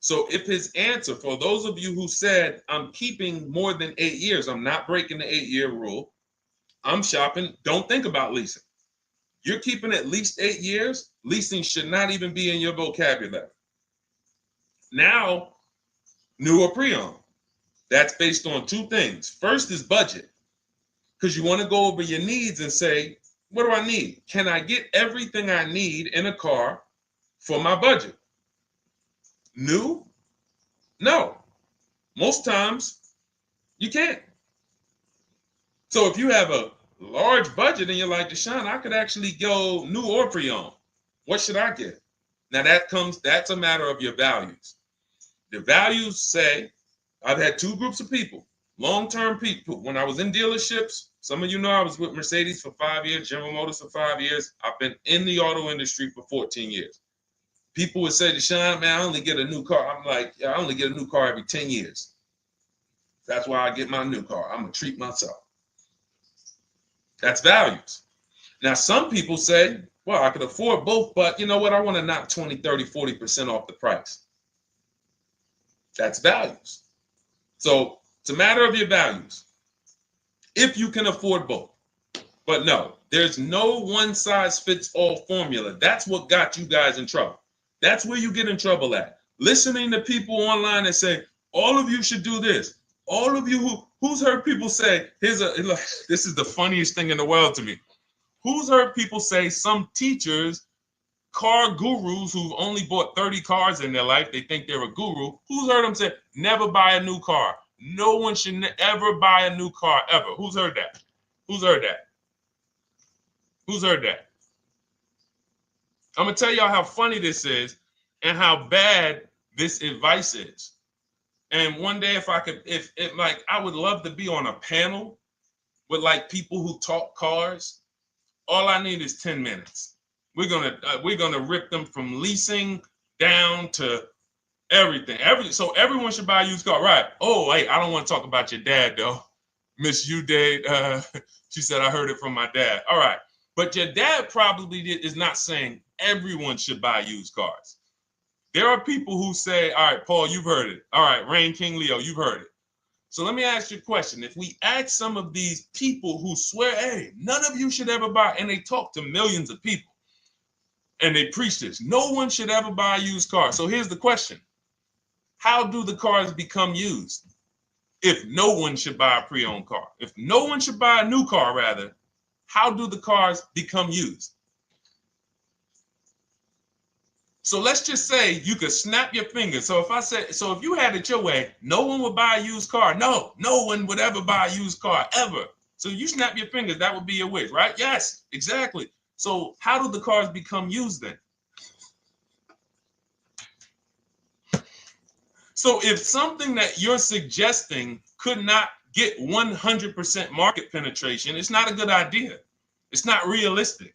So if his answer, for those of you who said, I'm keeping more than 8 years, I'm not breaking the 8-year rule, I'm shopping, don't think about leasing. You're keeping at least 8 years, leasing should not even be in your vocabulary. Now, new or pre-owned. That's based on 2 things. First is budget, because you want to go over your needs and say, what do I need? Can I get everything I need in a car for my budget? New? No. Most times, you can't. So if you have a large budget and you're like, Deshone, I could actually go new or pre-owned. What should I get? Now that's a matter of your values. The values say, I've had 2 groups of people, long-term people. When I was in dealerships, some of you know I was with Mercedes for 5 years, General Motors for 5 years. I've been in the auto industry for 14 years. People would say, Deshone, man, I only get a new car. I'm like, I only get a new car every 10 years. That's why I get my new car. I'm going to treat myself. That's values. Now, some people say, well, I could afford both, but you know what? I want to knock 20, 30, 40% off the price. That's values. So it's a matter of your values. If you can afford both. But no, there's no one-size-fits-all formula. That's what got you guys in trouble. That's where you get in trouble at. Listening to people online that say, all of you should do this. All of you who's heard people say, this is the funniest thing in the world to me. Who's heard people say, some teachers, car gurus who've only bought 30 cars in their life, they think they're a guru. Who's heard them say, never buy a new car? No one should ever buy a new car, ever. Who's heard that? Who's heard that? Who's heard that? I'm going to tell y'all how funny this is and how bad this advice is. And one day, if I would love to be on a panel with like people who talk cars. All I need is 10 minutes. We're gonna rip them from leasing down to everything. So everyone should buy a used car, right? Oh, wait, I don't want to talk about your dad though. Miss Uday, she said I heard it from my dad. All right, but your dad probably is not saying everyone should buy used cars. There are people who say, all right, Paul, you've heard it. All right, Rain King Leo, you've heard it. So let me ask you a question. If we ask some of these people who swear, hey, none of you should ever buy, and they talk to millions of people, and they preach this, no one should ever buy a used car. So here's the question. how do the cars become used? If no one should buy a pre-owned car, if no one should buy a new car, rather, how do the cars become used? So let's just say you could snap your fingers. So if you had it your way, no one would buy a used car. No one would ever buy a used car, ever. So you snap your fingers, that would be your wish, right? Yes, exactly. So how do the cars become used then? So if something that you're suggesting could not get 100% market penetration, it's not a good idea. It's not realistic.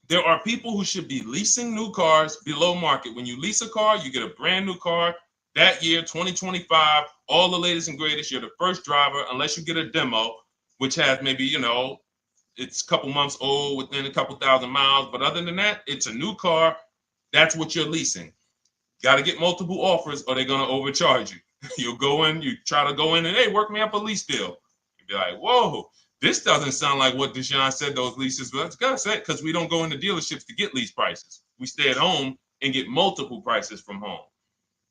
There are people who should be leasing new cars below market. When you lease a car, you get a brand new car that year, 2025, all the latest and greatest. You're the first driver, unless you get a demo, which has maybe, it's a couple months old, within a couple thousand miles. But other than that, it's a new car. That's what you're leasing. Got to get multiple offers or they're going to overcharge you. You'll go in, you try to go in and, hey, work me up a lease deal. You'll be like, whoa, this doesn't sound like what Deshone said those leases were. It's got to say, because we don't go into dealerships to get lease prices. We stay at home and get multiple prices from home.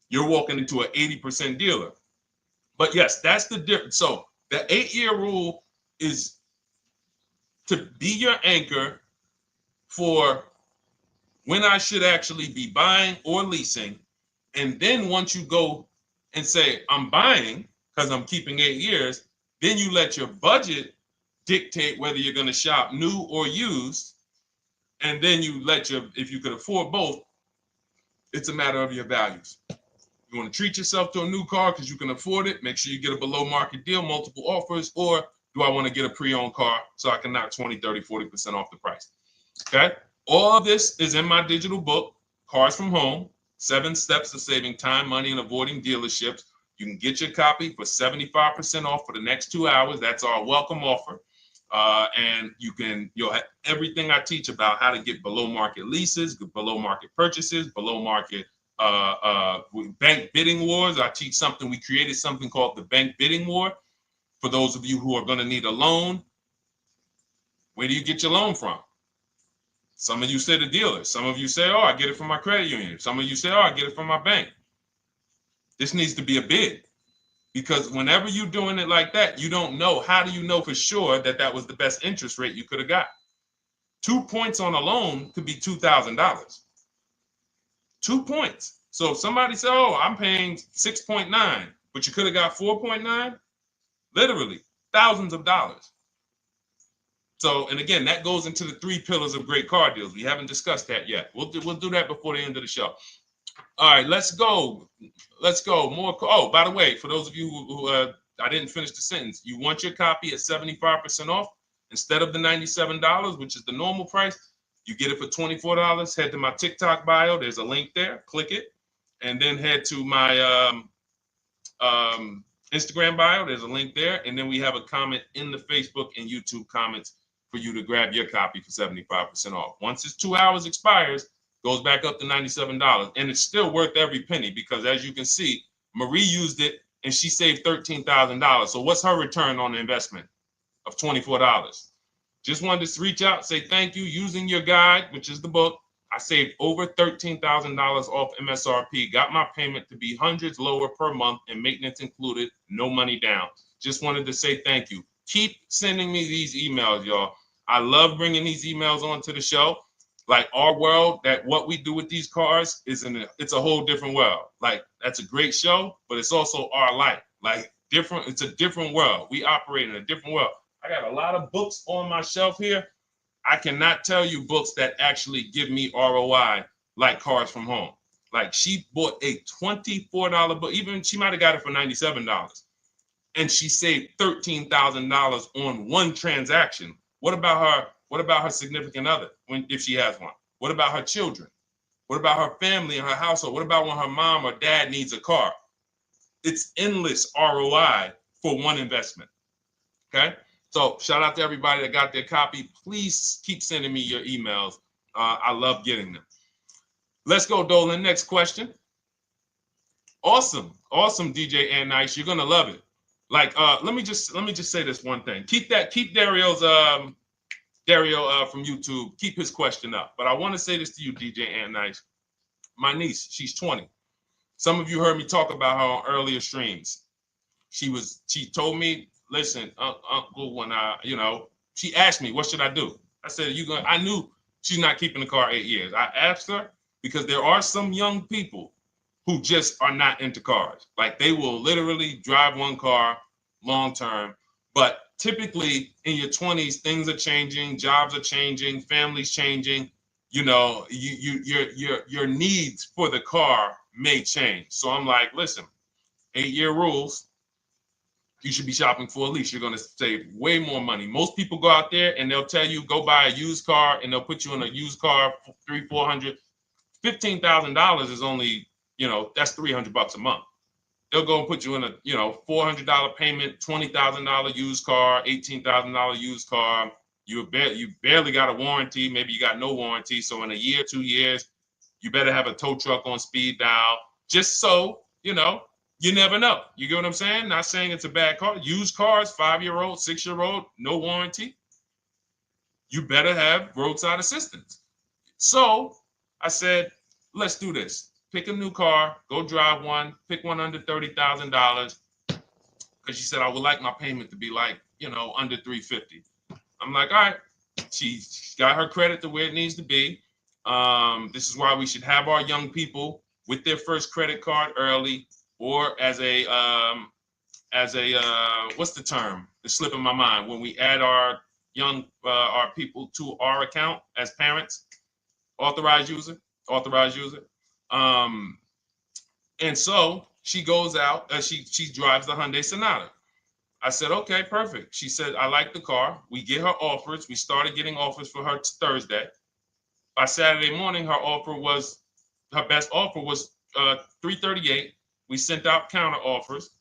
You're walking into an 80% dealer. But yes, that's the difference. So the 8-year rule is to be your anchor for when I should actually be buying or leasing. And then once you go and say, I'm buying because I'm keeping 8 years, then you let your budget dictate whether you're going to shop new or used. And then you if you could afford both, it's a matter of your values. You want to treat yourself to a new car because you can afford it, make sure you get a below market deal, multiple offers, or do I want to get a pre-owned car so I can knock 20, 30, 40% off the price? Okay. All of this is in my digital book, Cars from Home, 7 Steps to Saving Time, Money, and Avoiding Dealerships. You can get your copy for 75% off for the next 2 hours. That's our welcome offer. And you'll have everything I teach about how to get below market leases, below market purchases, below market bank bidding wars. We created something called the bank bidding war. For those of you who are going to need a loan, where do you get your loan from? Some of you say the dealer. Some of you say, oh, I get it from my credit union. Some of you say, oh, I get it from my bank. This needs to be a bid, because whenever you're doing it like that, you don't know. How do you know for sure that that was the best interest rate you could have got? 2 points on a loan could be $2,000. 2 points. So if somebody said, oh, I'm paying 6.9, but you could have got 4.9, literally thousands of dollars. So, and again, that goes into the 3 pillars of great car deals. We haven't discussed that yet. We'll do that before the end of the show. All right, let's go. More. Oh, by the way, for those of you who I didn't finish the sentence, you want your copy at 75% off instead of the $97, which is the normal price. You get it for $24. Head to my TikTok bio. There's a link there. Click it, and then head to my Instagram bio. There's a link there, and then we have a comment in the Facebook and YouTube comments for you to grab your copy for 75% off. Once it's 2 hours expires, goes back up to $97, and it's still worth every penny, because as you can see, Marie used it and she saved $13,000. So what's her return on the investment of $24? Just wanted to reach out, say thank you. Using your guide, which is the book, I saved over $13,000 off MSRP, got my payment to be hundreds lower per month and maintenance included, no money down. Just wanted to say thank you. Keep sending me these emails, y'all. I love bringing these emails onto the show. Like our world, that what we do with these cars it's a whole different world. Like, that's a great show, but it's also our life. Like, different, it's a different world. We operate in a different world. I got a lot of books on my shelf here. I cannot tell you books that actually give me ROI like Cars from Home. Like, she bought a $24 book. Even she might have got it for $97. And she saved $13,000 on one transaction. What about her? What about her significant other, if she has one? What about her children? What about her family and her household? What about when her mom or dad needs a car? It's endless ROI for one investment. Okay? So shout out to everybody that got their copy. Please keep sending me your emails. I love getting them. Let's go, Dolan. Next question. Awesome, DJ and Nice. You're gonna love it. Like, let me just say this one thing. Keep Dario's Dario from YouTube, keep his question up. But I want to say this to you, DJ and Nice. My niece, she's 20. Some of you heard me talk about her on earlier streams. She told me, listen, Uncle, when she asked me, what should I do? I said, I knew she's not keeping the car 8 years. I asked her because there are some young people who just are not into cars. Like they will literally drive one car long term. But typically in your 20s, things are changing, jobs are changing, families changing. Your needs for the car may change. So I'm like, listen, 8-year rules. You should be shopping for a lease. You're going to save way more money. Most people go out there and they'll tell you go buy a used car, and they'll put you in a used car for $300, $400, $15,000 is only, that's $300 a month. They'll go and put you in a, $400 payment, $20,000 used car, $18,000 used car. You barely got a warranty. Maybe you got no warranty. So in a year, 2 years, you better have a tow truck on speed dial, just so, you never know. You get what I'm saying? Not saying it's a bad car. Used cars, 5-year-old, 6-year-old, no warranty. You better have roadside assistance. So I said, let's do this. Pick a new car, go drive one, pick one under $30,000. Because she said, I would like my payment to be like, under $350. I'm like, all right. She's got her credit to where it needs to be. This is why we should have our young people with their first credit card early, or as a what's the term? It's slipping my mind. When we add our our people to our account as parents, authorized user. And so she goes out, she drives the Hyundai Sonata. I said, okay, perfect. She said, I like the car. We get her offers. We started getting offers for her Thursday. By Saturday morning, her best offer was $338. We sent out counter offers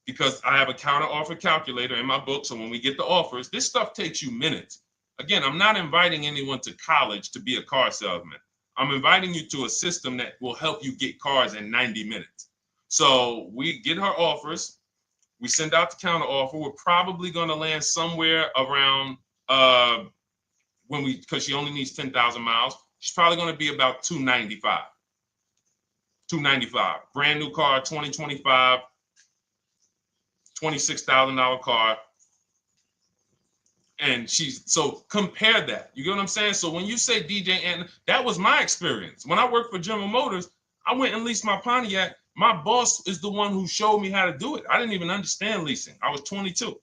because I have a counter offer calculator in my book. So when we get the offers, this stuff takes you minutes. Again, I'm not inviting anyone to college to be a car salesman. I'm inviting you to a system that will help you get cars in 90 minutes. So we get her offers. We send out the counter offer. We're probably going to land somewhere around because she only needs 10,000 miles. She's probably going to be about $295. Brand new car, 2025, $26,000 car. And so compare that. You get what I'm saying? So when you say DJ, and that was my experience. When I worked for General Motors, I went and leased my Pontiac. My boss is the one who showed me how to do it. I didn't even understand leasing. I was 22.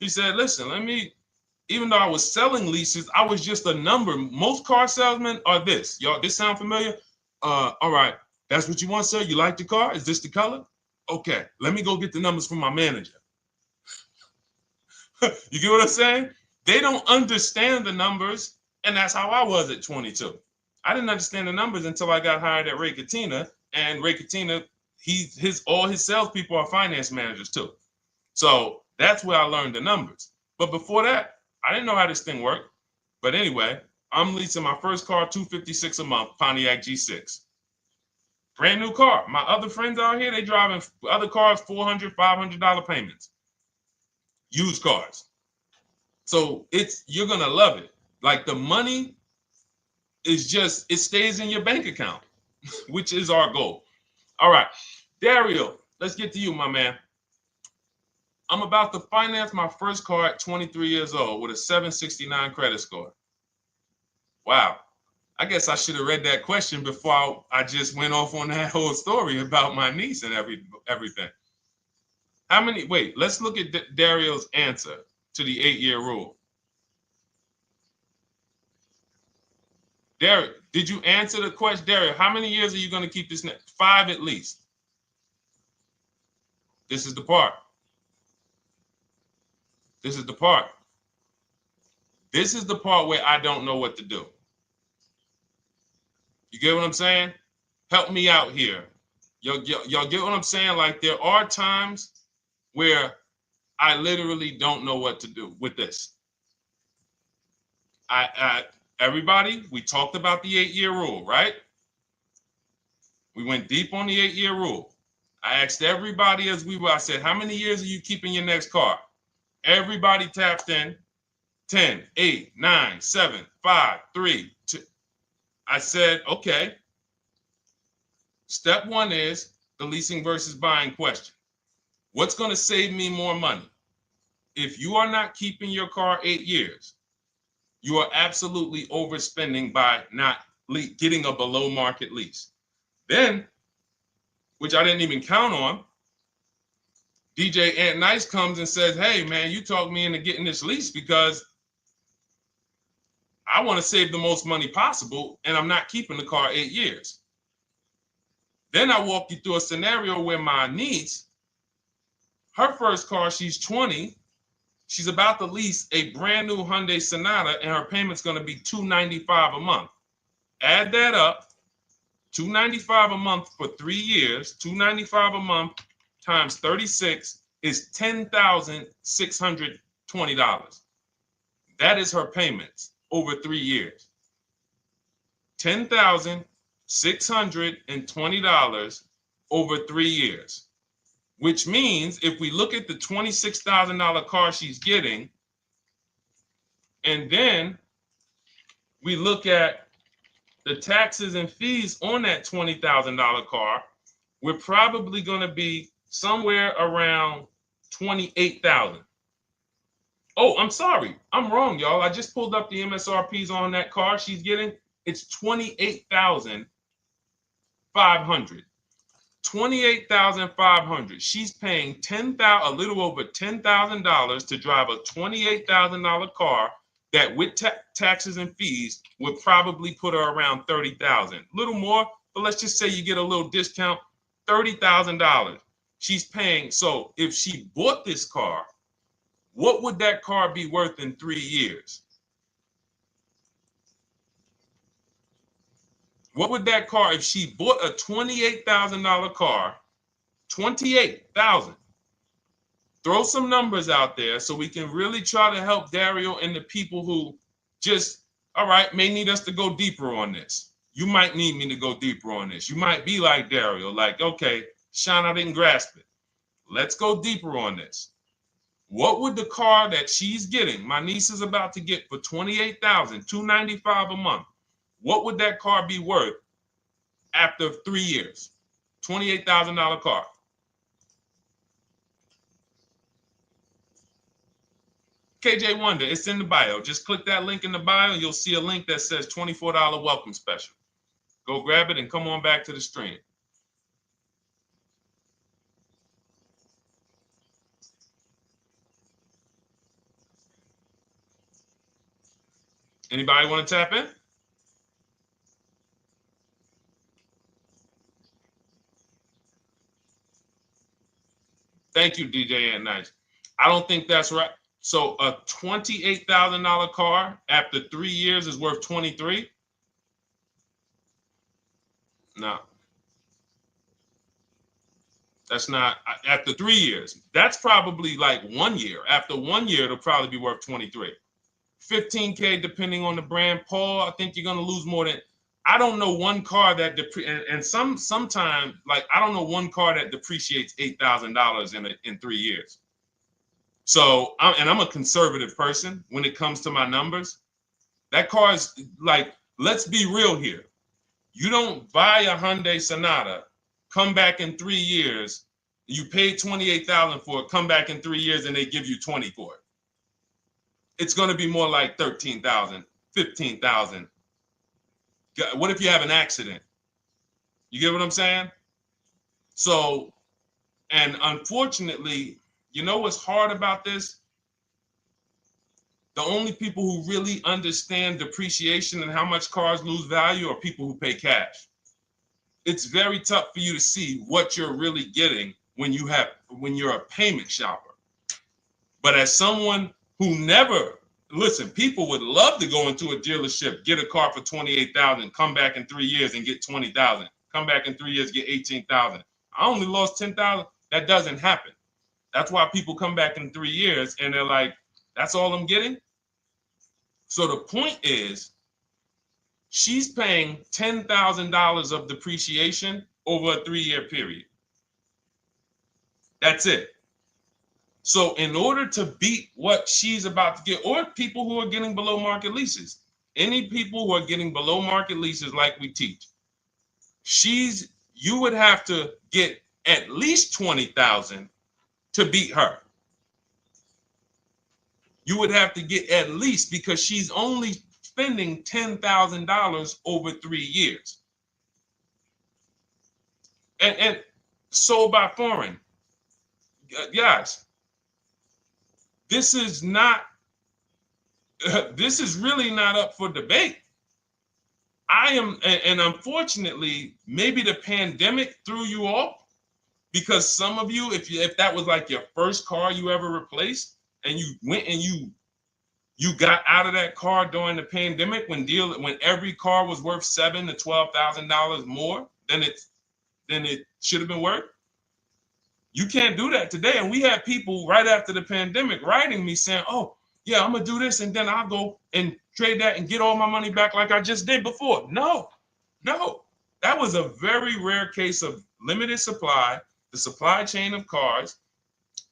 He said, listen, even though I was selling leases, I was just a number. Most car salesmen are this. Y'all, this sound familiar? All right, that's what you want, sir? You like the car? Is this the color? Okay, let me go get the numbers from my manager. You get what I'm saying? They don't understand the numbers, and that's how I was at 22. I didn't understand the numbers until I got hired at Ray Katina, and Ray Katina, all his salespeople are finance managers too. So that's where I learned the numbers. But before that, I didn't know how this thing worked. But anyway, I'm leasing my first car, $256 a month, Pontiac G6. Brand new car. My other friends out here, they driving other cars, $400, $500 payments. Used cars. So you're gonna love it. Like the money is it stays in your bank account, which is our goal. All right, Dario, let's get to you, my man. I'm about to finance my first car at 23 years old with a 769 credit score. Wow. I guess I should have read that question before I just went off on that whole story about my niece and everything. Let's look at Dario's answer to the 8-year rule. Dario, did you answer the question? Dario, how many years are you going to keep this? 5 at least. This is the part. This is the part. This is the part where I don't know what to do. You get what I'm saying? Help me out here. Y'all get what I'm saying? Like there are times where I literally don't know what to do with this. Everybody, we talked about the 8-year rule, right? We went deep on the 8-year rule. I asked everybody I said, how many years are you keeping your next car? Everybody tapped in. 10, 8, 9, 7, 5, 3, 2. I said, okay. Step 1 is the leasing versus buying question. What's going to save me more money? If you are not keeping your car 8 years, you are absolutely overspending by not getting a below market lease. Then, which I didn't even count on, DJ Ant Nice comes and says, hey, man, you talked me into getting this lease because I want to save the most money possible, and I'm not keeping the car 8 years. Then I walk you through a scenario where my niece, her first car, she's 20. She's about to lease a brand new Hyundai Sonata, and her payment's going to be $295 a month. Add that up, $295 a month for 3 years, $295 a month times 36 is $10,620. That is her payments over 3 years. $10,620 over 3 years. Which means if we look at the $26,000 car she's getting, and then we look at the taxes and fees on that $20,000 car, we're probably going to be somewhere around $28,000. Oh, I'm sorry. I'm wrong, y'all. I just pulled up the MSRPs on that car she's getting. It's $28,500. $28,500. She's paying a little over $10,000 to drive a $28,000 car that with taxes and fees would probably put her around $30,000. A little more, but let's just say you get a little discount, $30,000. She's paying. So if she bought this car, what would that car be worth in 3 years? What would that car, if she bought a $28,000 car, $28,000? Throw some numbers out there so we can really try to help Dario and the people who just, all right, may need us to go deeper on this. You might need me to go deeper on this. You might be like Dario, like, okay, Sean, I didn't grasp it. Let's go deeper on this. What would the car that she's getting, my niece is about to get for $28,000, $295 a month, what would that car be worth after 3 years? $28,000 car. KJ Wonder, it's in the bio. Just click that link in the bio. You'll see a link that says $24 welcome special. Go grab it and come on back to the stream. Anybody want to tap in? Thank you, DJ and Nice. I don't think that's right. So a $28,000 car after 3 years is worth 23? No. That's not after 3 years. That's probably like 1 year. After 1 year, it'll probably be worth 23. 15K depending on the brand. Paul, I think you're gonna lose more than. I don't know one car that sometimes like I don't know one car that depreciates $8,000 in 3 years. So I'm a conservative person when it comes to my numbers. That car is like, let's be real here. You don't buy a Hyundai Sonata, come back in 3 years, you paid $28,000 for it, come back in 3 years and they give you 20 for it. It's going to be more like 13,000, 15,000. What if you have an accident? You get what I'm saying? So, and unfortunately, you know what's hard about this? The only people who really understand depreciation and how much cars lose value are people who pay cash. It's very tough for you to see what you're really getting when you're a payment shopper. But as someone who never, listen, people would love to go into a dealership, get a car for $28,000, come back in 3 years and get $20,000, come back in 3 years, get $18,000. I only lost $10,000. That doesn't happen. That's why people come back in 3 years and they're like, that's all I'm getting. So the point is, she's paying $10,000 of depreciation over a 3-year period. That's it. So in order to beat what she's about to get, or people who are getting below market leases, any people who are getting below market leases like we teach, you would have to get at least 20,000 to beat her. You would have to get at least, because she's only spending $10,000 over 3 years. And sold by foreign. Guys, this is not, this is really not up for debate. And unfortunately, maybe the pandemic threw you off, because some of you, if that was like your first car you ever replaced, and you went and you got out of that car during the pandemic when every car was worth $7,000 to $12,000 more than it should have been worth. You can't do that today. And we had people right after the pandemic writing me saying, "Oh, yeah, I'm gonna do this, and then I'll go and trade that and get all my money back like I just did before." No, that was a very rare case of limited supply, the supply chain of cars.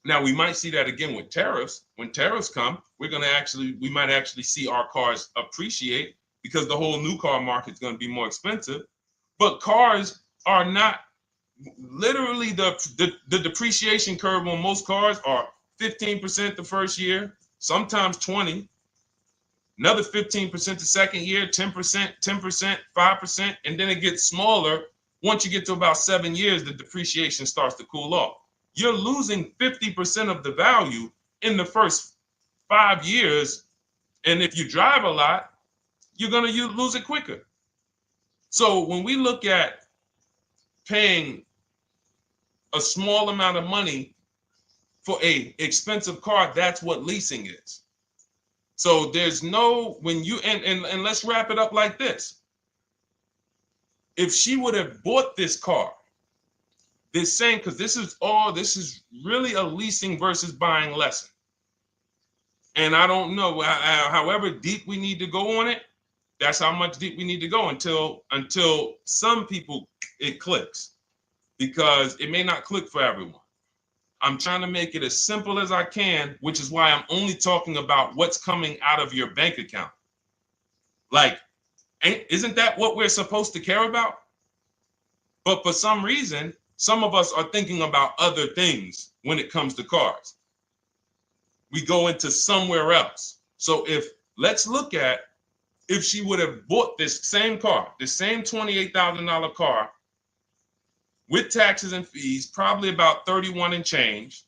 Now we might see that again with tariffs. When tariffs come, we might actually see our cars appreciate, because the whole new car market is going to be more expensive. But cars are not, literally the depreciation curve on most cars are 15% the first year, sometimes 20, another 15% the second year, 10%, 10%, 5%, and then it gets smaller. Once you get to about 7 years, the depreciation starts to cool off. You're losing 50% of the value in the first 5 years. And if you drive a lot, you're going to lose it quicker. So when we look at paying a small amount of money for a expensive car, that's what leasing is. So there's no, when you, and let's wrap it up like this. If she would have bought this car, this same, because this is really a leasing versus buying lesson. And I don't know, however deep we need to go on it, that's how much deep we need to go until some people it clicks, because it may not click for everyone. I'm trying to make it as simple as I can, which is why I'm only talking about what's coming out of your bank account. Like, isn't that what we're supposed to care about? But for some reason, some of us are thinking about other things when it comes to cars. We go into somewhere else. So let's look at if she would have bought this same car, the same $28,000 car, with taxes and fees, probably about 31 and change.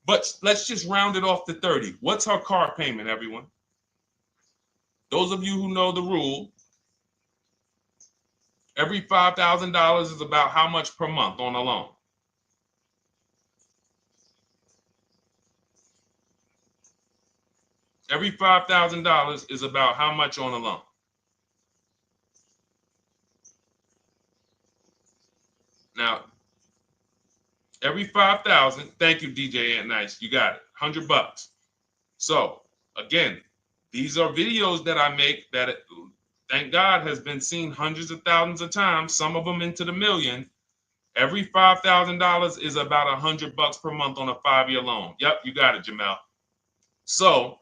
But let's just round it off to 30. What's her car payment, everyone? Those of you who know the rule, every $5,000 is about how much per month on a loan? Every $5,000 is about how much on a loan? Now, every 5,000, thank you, DJ Ant Nice, you got it, $100. So again, these are videos that I make that, thank God, has been seen hundreds of thousands of times, some of them into the million. Every $5,000 is about $100 per month on a 5-year loan. Yep, you got it, Jamel. So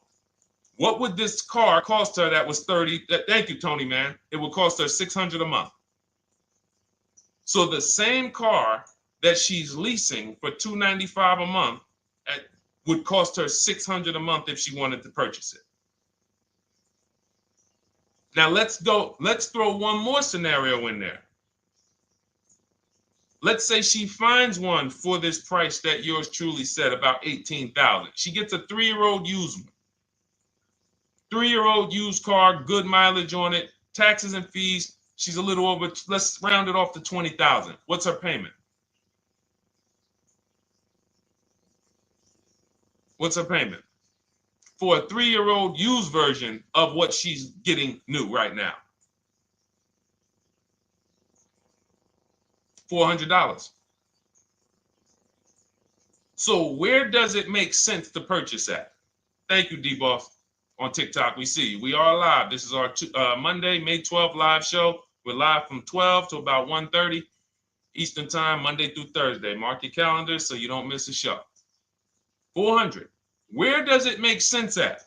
what would this car cost her that was 30? Thank you, Tony, man. It would cost her $600 a month. So the same car that she's leasing for $295 a month would cost her $600 a month if she wanted to purchase it. Now let's throw one more scenario in there. Let's say she finds one for this price that yours truly said, about $18,000. She gets a 3-year-old used one. 3-year-old used car, good mileage on it, taxes and fees. She's a little over, let's round it off to $20,000. What's her payment? What's her payment? For a 3-year-old used version of what she's getting new right now. $400. So where does it make sense to purchase at? Thank you, D-Boss. On TikTok, we see you. We are live. This is our Monday, May 12th live show. We're live from 12 to about 1:30 Eastern time, Monday through Thursday. Mark your calendar so you don't miss a show. 400. Where does it make sense at?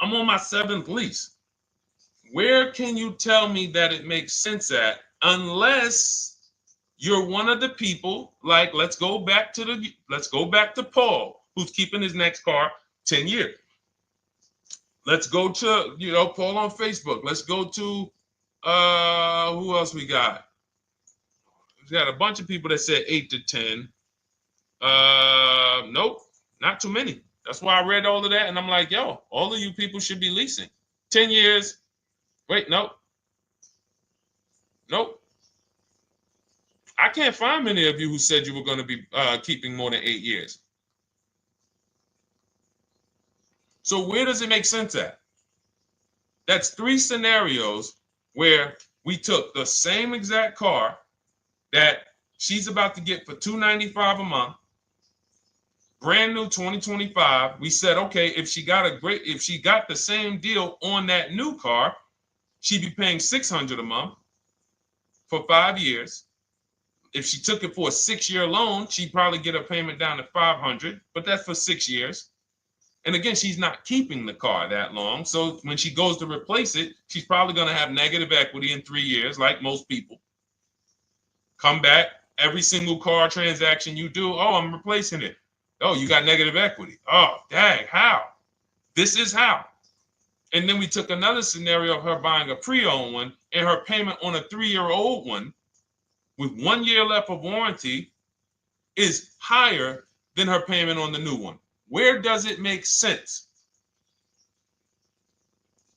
I'm on my 7th lease. Where can you tell me that it makes sense at, unless you're one of the people, like, let's go back to Paul, who's keeping his next car 10 years. Let's go to, Paul on Facebook. Let's go to, who else we got? We got a bunch of people that said 8 to 10. Nope, not too many. That's why I read all of that, and I'm like, yo, all of you people should be leasing. 10 years. Wait, nope. I can't find many of you who said you were going to be keeping more than 8 years. So where does it make sense at? That's 3 scenarios where we took the same exact car that she's about to get for $295 a month, brand new 2025. We said, okay, if she got the same deal on that new car, she'd be paying $600 a month for 5 years. If she took it for a 6-year loan, she'd probably get a payment down to $500, but that's for 6 years. And again, she's not keeping the car that long. So when she goes to replace it, she's probably going to have negative equity in 3 years, like most people. Come back, every single car transaction you do, oh, I'm replacing it. Oh, you got negative equity. Oh, dang, how? This is how. And then we took another scenario of her buying a pre-owned one, and her payment on a 3-year-old one with 1 year left of warranty is higher than her payment on the new one. Where does it make sense?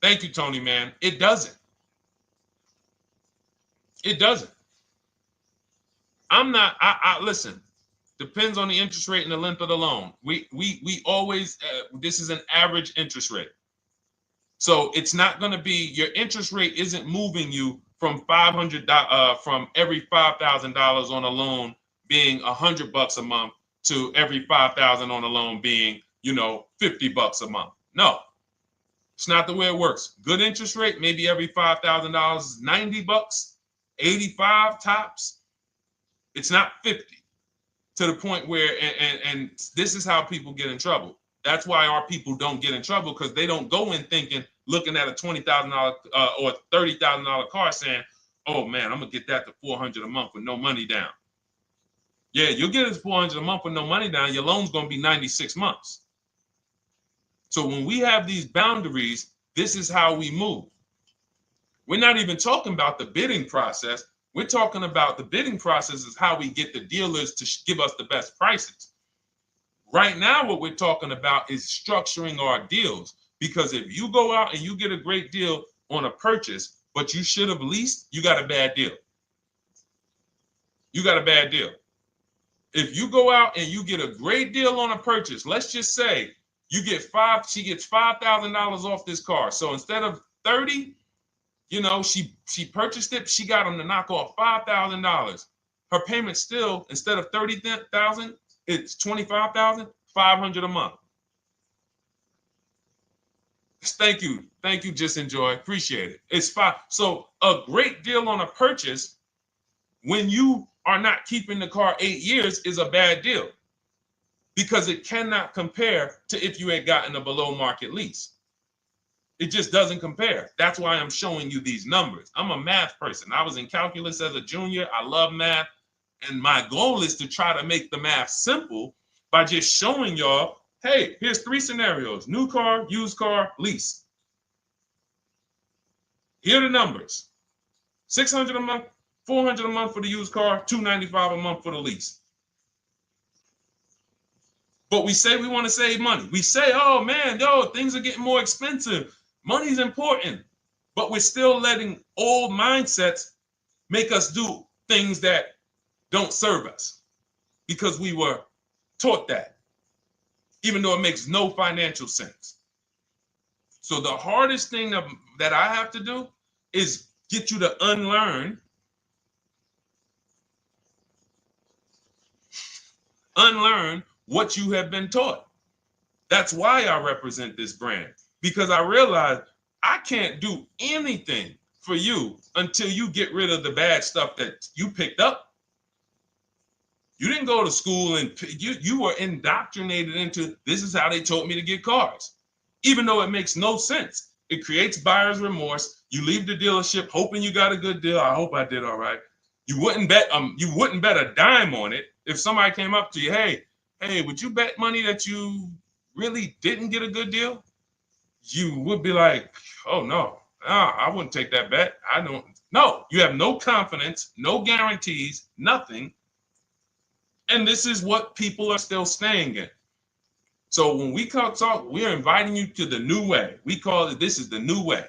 Thank you, Tony, man. It doesn't. It doesn't. Listen, depends on the interest rate and the length of the loan. We always, this is an average interest rate. So it's not going to be, your interest rate isn't moving you from from every $5,000 on a loan being $100 a month to every $5,000 on a loan being, $50 a month. No, it's not the way it works. Good interest rate, maybe every $5,000 is $90, 85 tops. It's not 50, to the point where, and this is how people get in trouble. That's why our people don't get in trouble, because they don't go in looking at a $20,000 or $30,000 car saying, oh man, I'm gonna get that to $400 a month with no money down. Yeah, you'll get it $400 a month with no money down. Your loan's gonna be 96 months. So when we have these boundaries, this is how we move. We're not even talking about the bidding process. We're talking about the bidding process is how we get the dealers to give us the best prices. Right now, what we're talking about is structuring our deals, because if you go out and you get a great deal on a purchase, but you should have leased, you got a bad deal. You got a bad deal. If you go out and you get a great deal on a purchase, let's just say she gets $5,000 off this car. So instead of 30, she purchased it, she got them to knock off $5,000. Her payment still, instead of $30,000, it's $25,500 a month. Thank you, Just Enjoy, appreciate it. It's fine. So a great deal on a purchase, when you are not keeping the car 8 years, is a bad deal, because it cannot compare to if you had gotten a below market lease. It just doesn't compare. That's why I'm showing you these numbers. I'm a math person. I was in calculus as a junior. I love math. And my goal is to try to make the math simple by just showing y'all, hey, here's 3 scenarios: new car, used car, lease. Here are the numbers: $600 a month, $400 a month for the used car, $295 a month for the lease. But we say we want to save money. We say, oh man, things are getting more expensive. Money's important. But we're still letting old mindsets make us do things that don't serve us, because we were taught that, even though it makes no financial sense. So the hardest thing that I have to do is get you to unlearn what you have been taught. That's why I represent this brand, because I realize I can't do anything for you until you get rid of the bad stuff that you picked up. You didn't go to school and you were indoctrinated into, this is how they taught me to get cars, even though it makes no sense. It creates buyer's remorse. You leave the dealership hoping you got a good deal. I hope I did all right. You wouldn't bet a dime on it. If somebody came up to you, hey, would you bet money that you really didn't get a good deal? You would be like, oh no, I wouldn't take that bet. I don't. No, you have no confidence, no guarantees, nothing. And this is what people are still staying in. So when we talk, we're inviting you to the new way. We call it, this is the new way.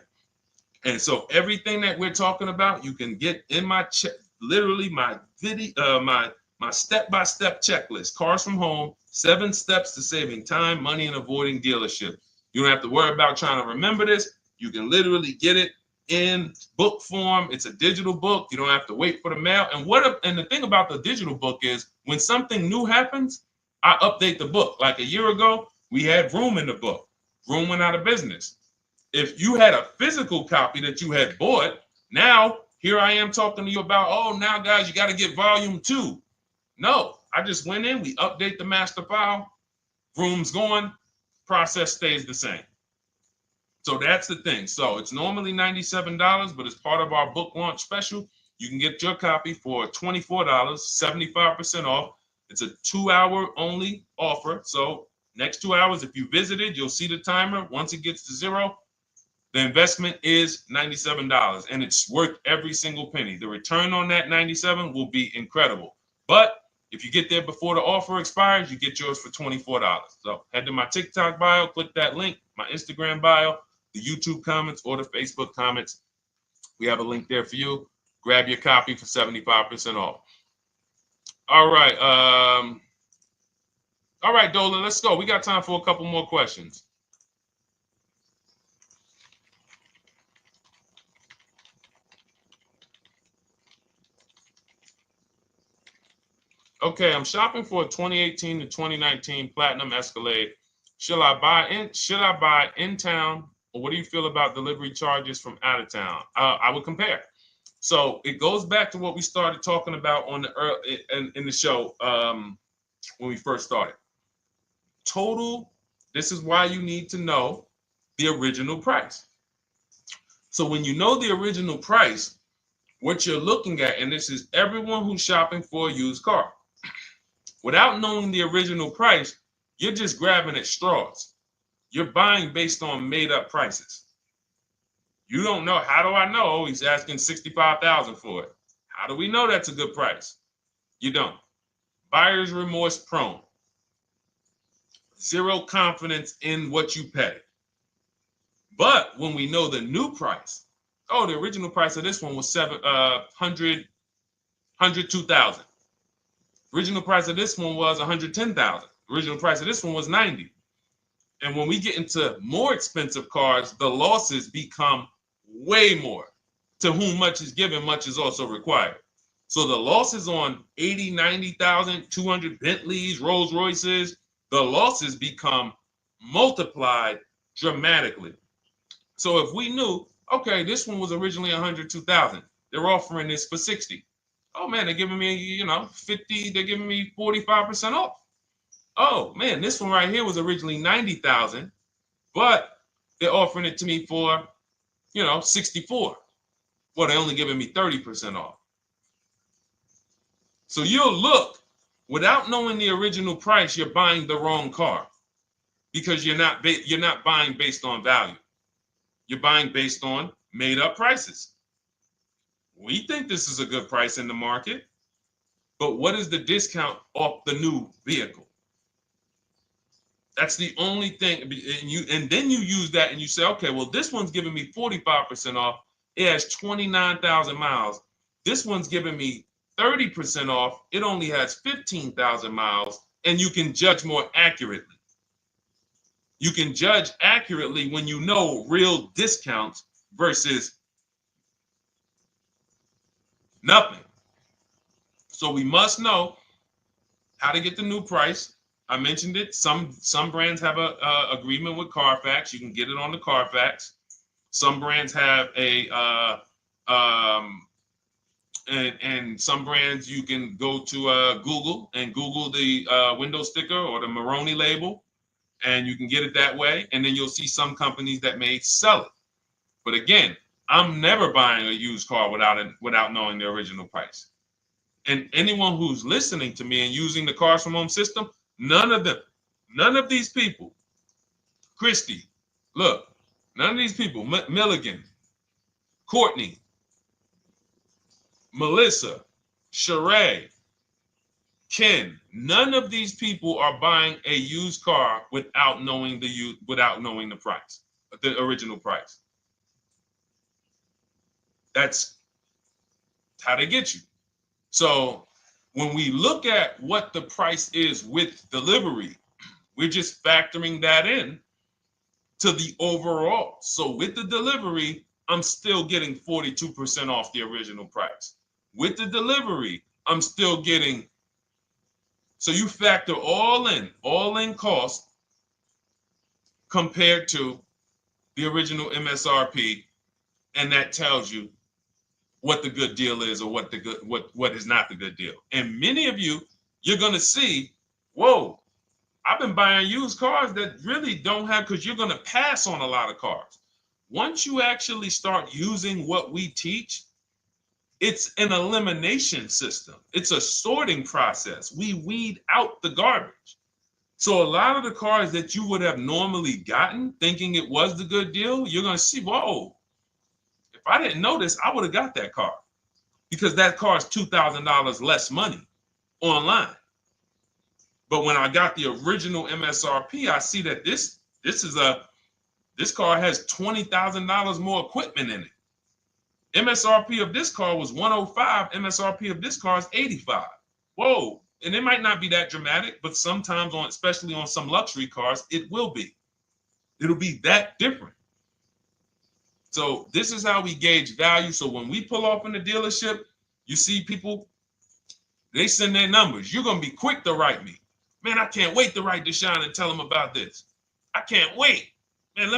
And so everything that we're talking about, you can get in my literally my video, my step-by-step checklist. Cars from Home, 7 steps to saving time, money, and avoiding dealership. You don't have to worry about trying to remember this. You can literally get it in book form. It's a digital book. You don't have to wait for the mail. And the thing about the digital book is when something new happens, I update the book. Like a year ago, we had Vroom in the book. Vroom went out of business. If you had a physical copy that you had bought, now here I am talking to you about, oh, now guys, you got to get volume 2. No, I just went in, we update the master file, Vroom's going, process stays the same. So that's the thing. So it's normally $97, but as part of our book launch special, you can get your copy for $24, 75% off. It's a 2-hour only offer. So next 2 hours, if you visited, you'll see the timer. Once it gets to 0, the investment is $97, and it's worth every single penny. The return on that $97 will be incredible. But if you get there before the offer expires, you get yours for $24. So head to my TikTok bio, click that link, my Instagram bio, the YouTube comments, or the Facebook comments. We have a link there for you. Grab your copy for 75% off. All right. All right, Dolan, let's go. We got time for a couple more questions. Okay, I'm shopping for a 2018 to 2019 Platinum Escalade. Should I buy in town, or what do you feel about delivery charges from out of town? I would compare. So it goes back to what we started talking about on the in the show when we first started. Total. This is why you need to know the original price. So when you know the original price, what you're looking at, and this is everyone who's shopping for a used car. Without knowing the original price, you're just grabbing at straws. You're buying based on made up prices. You don't know. How do I know he's asking $65,000 for it? How do we know that's a good price? You don't. Buyer's remorse prone. Zero confidence in what you pay. But when we know the new price, oh, the original price of this one was $102,000. Original price of this one was $110,000. Original price of this one was $90,000. And when we get into more expensive cars, the losses become way more. To whom much is given, much is also required. So the losses on 80, 90,000, 200 Bentleys, Rolls Royces, the losses become multiplied dramatically. So if we knew, okay, this one was originally $102,000, they're offering this for $60,000. Oh man, they're giving me, 50, they're giving me 45% off. Oh man, this one right here was originally $90,000, but they're offering it to me for, $64,000. Well, they're only giving me 30% off. So you'll look, without knowing the original price, you're buying the wrong car because you're not buying based on value. You're buying based on made up prices. We think this is a good price in the market, but what is the discount off the new vehicle? That's the only thing. And then you use that and you say, okay, well, this one's giving me 45% off. It has 29,000 miles. This one's giving me 30% off. It only has 15,000 miles, and you can judge more accurately. You can judge accurately when you know real discounts versus nothing. So we must know how to get the new price. I mentioned it. Some brands have a agreement with Carfax. You can get it on the Carfax. Some brands have and some brands you can go to Google and Google the window sticker or the Maroney label, and you can get it that way. And then you'll see some companies that may sell it. But again, I'm never buying a used car without knowing the original price. And anyone who's listening to me and using the Cars from Home system, none of these people, Christy, look, none of these people, Milligan, Courtney, Melissa, Sheree, Ken, none of these people are buying a used car without knowing the price, the original price. That's how they get you. So when we look at what the price is with delivery, we're just factoring that in to the overall. So with the delivery, I'm still getting 42% off the original price. With the delivery, I'm still getting, so you factor all in cost compared to the original MSRP, and that tells you what the good deal is or what is not the good deal. And many of you, you're gonna see, whoa, I've been buying used cars that really don't have, because you're gonna pass on a lot of cars. Once you actually start using what we teach, it's an elimination system. It's a sorting process. We weed out the garbage. So a lot of the cars that you would have normally gotten thinking it was the good deal, you're gonna see, whoa, if I didn't know this, I would have got that car, because that car is $2,000 less money online. But when I got the original MSRP, I see that this car has $20,000 more equipment in it. MSRP of this car was 105. MSRP of this car is 85. Whoa. And it might not be that dramatic, but sometimes especially on some luxury cars, it will be. It'll be that different. So this is how we gauge value. So when we pull off in the dealership, you see people, they send their numbers. You're going to be quick to write me. Man, I can't wait to write Deshone and tell him about this. I can't wait. Man,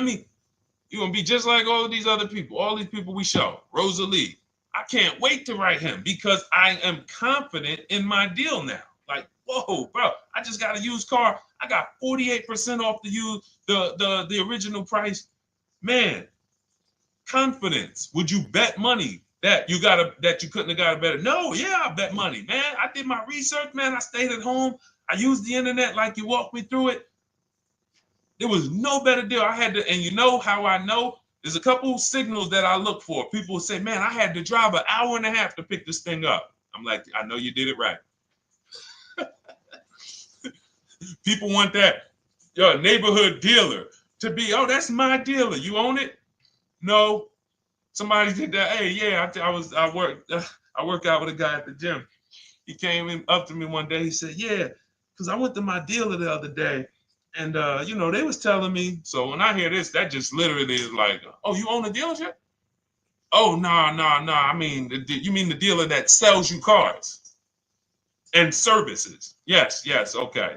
you're going to be just like all these other people, all these people we show. Rosalie, I can't wait to write him because I am confident in my deal now. Like, whoa, bro, I just got a used car. I got 48% off the original price. Man, confidence. Would you bet money that you couldn't have got a better? No, yeah, I bet money, man. I did my research, man. I stayed at home. I used the internet like you walked me through it. There was no better deal. I had to, and you know how I know? There's a couple signals that I look for. People will say, man, I had to drive an hour and a half to pick this thing up. I'm like, I know you did it right. People want that neighborhood dealer to be, oh, that's my dealer. You own it? No. Somebody did that. Hey, yeah, I work out with a guy at the gym. He came up to me one day. He said, yeah, because I went to my dealer the other day. And, they was telling me. So when I hear this, that just literally is like, oh, you own a dealership? Oh, no. I mean, you mean the dealer that sells you cars and services? Yes. Okay.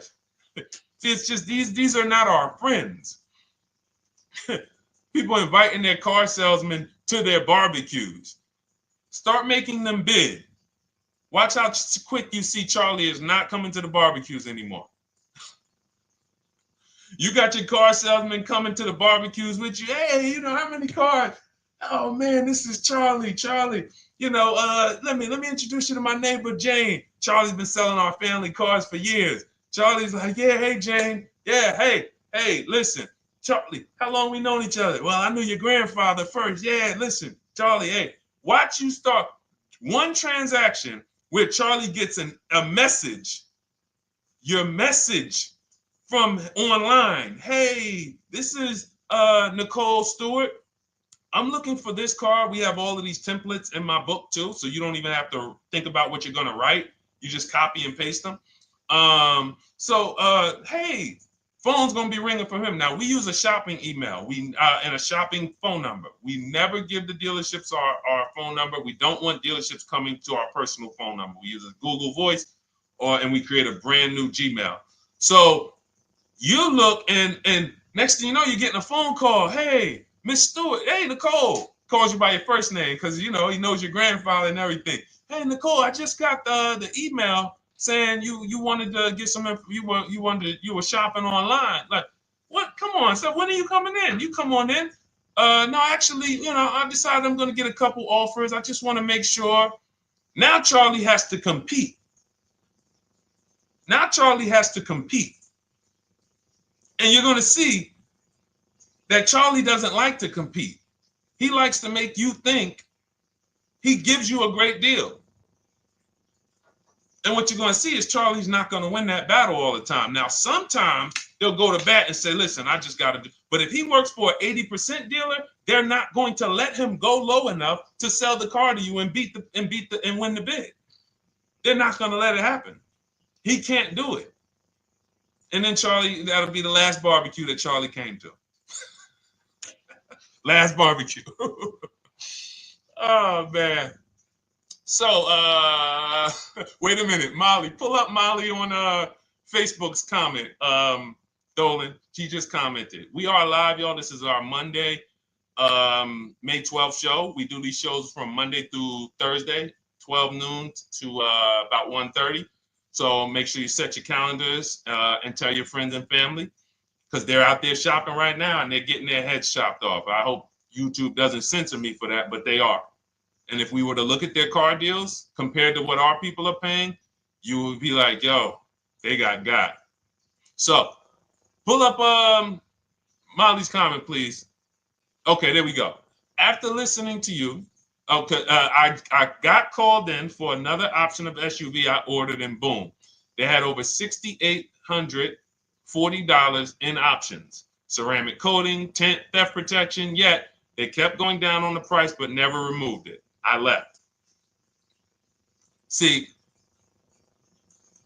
See, it's just these are not our friends. People inviting their car salesmen to their barbecues. Start making them bid. Watch how quick you see Charlie is not coming to the barbecues anymore. You got your car salesman coming to the barbecues with you. Hey, how many cars? Oh man, this is Charlie. Charlie, let me introduce you to my neighbor Jane. Charlie's been selling our family cars for years. Charlie's like, yeah, hey Jane. Yeah, hey, listen, Charlie, how long we known each other? Well, I knew your grandfather first. Yeah, listen, Charlie, hey, watch you start one transaction where Charlie gets a message, your message from online. Hey, this is Nicole Stewart. I'm looking for this car. We have all of these templates in my book too, so you don't even have to think about what you're gonna write. You just copy and paste them. Hey, phone's gonna be ringing for him. Now we use a shopping email, and a shopping phone number. We never give the dealerships our phone number. We don't want dealerships coming to our personal phone number. We use a Google Voice, and we create a brand new Gmail. So you look, and next thing you know, you're getting a phone call. Hey, Miss Stewart. Hey, Nicole. Calls you by your first name because he knows your grandfather and everything. Hey, Nicole, I just got the email saying you wanted to get some info. You were shopping online. Like, what? Come on. So when are you coming in? You come on in. No, actually, I decided I'm going to get a couple offers. I just want to make sure. Now Charlie has to compete. Now Charlie has to compete. And you're going to see that Charlie doesn't like to compete. He likes to make you think he gives you a great deal. And what you're going to see is Charlie's not going to win that battle all the time. Now, sometimes they'll go to bat and say, listen, I just got to do. But if he works for an 80% dealer, they're not going to let him go low enough to sell the car to you and win the bid. They're not going to let it happen. He can't do it. And then Charlie, that'll be the last barbecue that Charlie came to. Last barbecue. Oh, man. So, wait a minute, Molly. Pull up Molly on Facebook's comment. Dolan, she just commented. We are live, y'all. This is our Monday, May 12th show. We do these shows from Monday through Thursday, 12 noon to about 1:30. So make sure you set your calendars and tell your friends and family, because they're out there shopping right now and they're getting their heads chopped off. I hope YouTube doesn't censor me for that, but they are. And if we were to look at their car deals compared to what our people are paying, you would be like, yo, they got. So pull up Molly's comment, please. Okay, there we go. After listening to you, okay, I got called in for another option of SUV I ordered, and boom, they had over $6,840 in options. Ceramic coating, tint, theft protection, yet they kept going down on the price but never removed it. I left. See,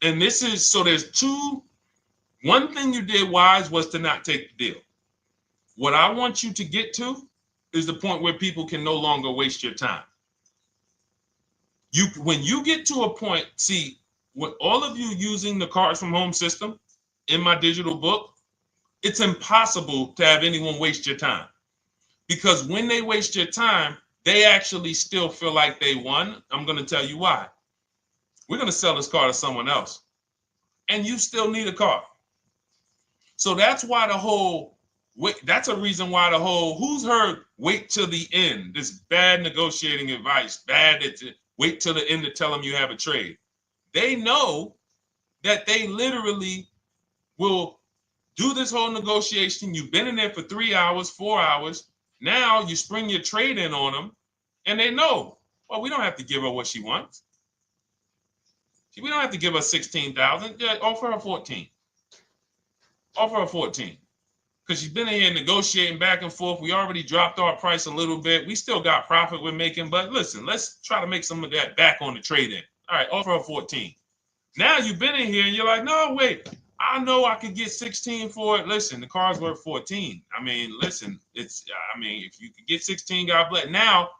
and this is, so there's one thing you did wise was to not take the deal. What I want you to get to is the point where people can no longer waste your time. When you get to a point, see, with all of you using the Cars from Home system in my digital book, it's impossible to have anyone waste your time. Because when they waste your time, they actually still feel like they won. I'm going to tell you why. We're going to sell this car to someone else, and you still need a car. So that's why that's a reason why who's heard wait till the end, this bad negotiating advice, wait till the end to tell them you have a trade. They know that they literally will do this whole negotiation. You've been in there for 3 hours, 4 hours. Now you spring your trade in on them, and they know, well, we don't have to give her what she wants. We don't have to give her 16,000. Yeah, offer her 14. Offer her 14. Because she's been in here negotiating back and forth. We already dropped our price a little bit. We still got profit we're making, but listen, let's try to make some of that back on the trade-in. All right, offer her 14. Now you've been in here and you're like, no, wait, I know I could get 16 for it. Listen, the car's worth 14. I mean, listen, if you could get 16, God bless. Now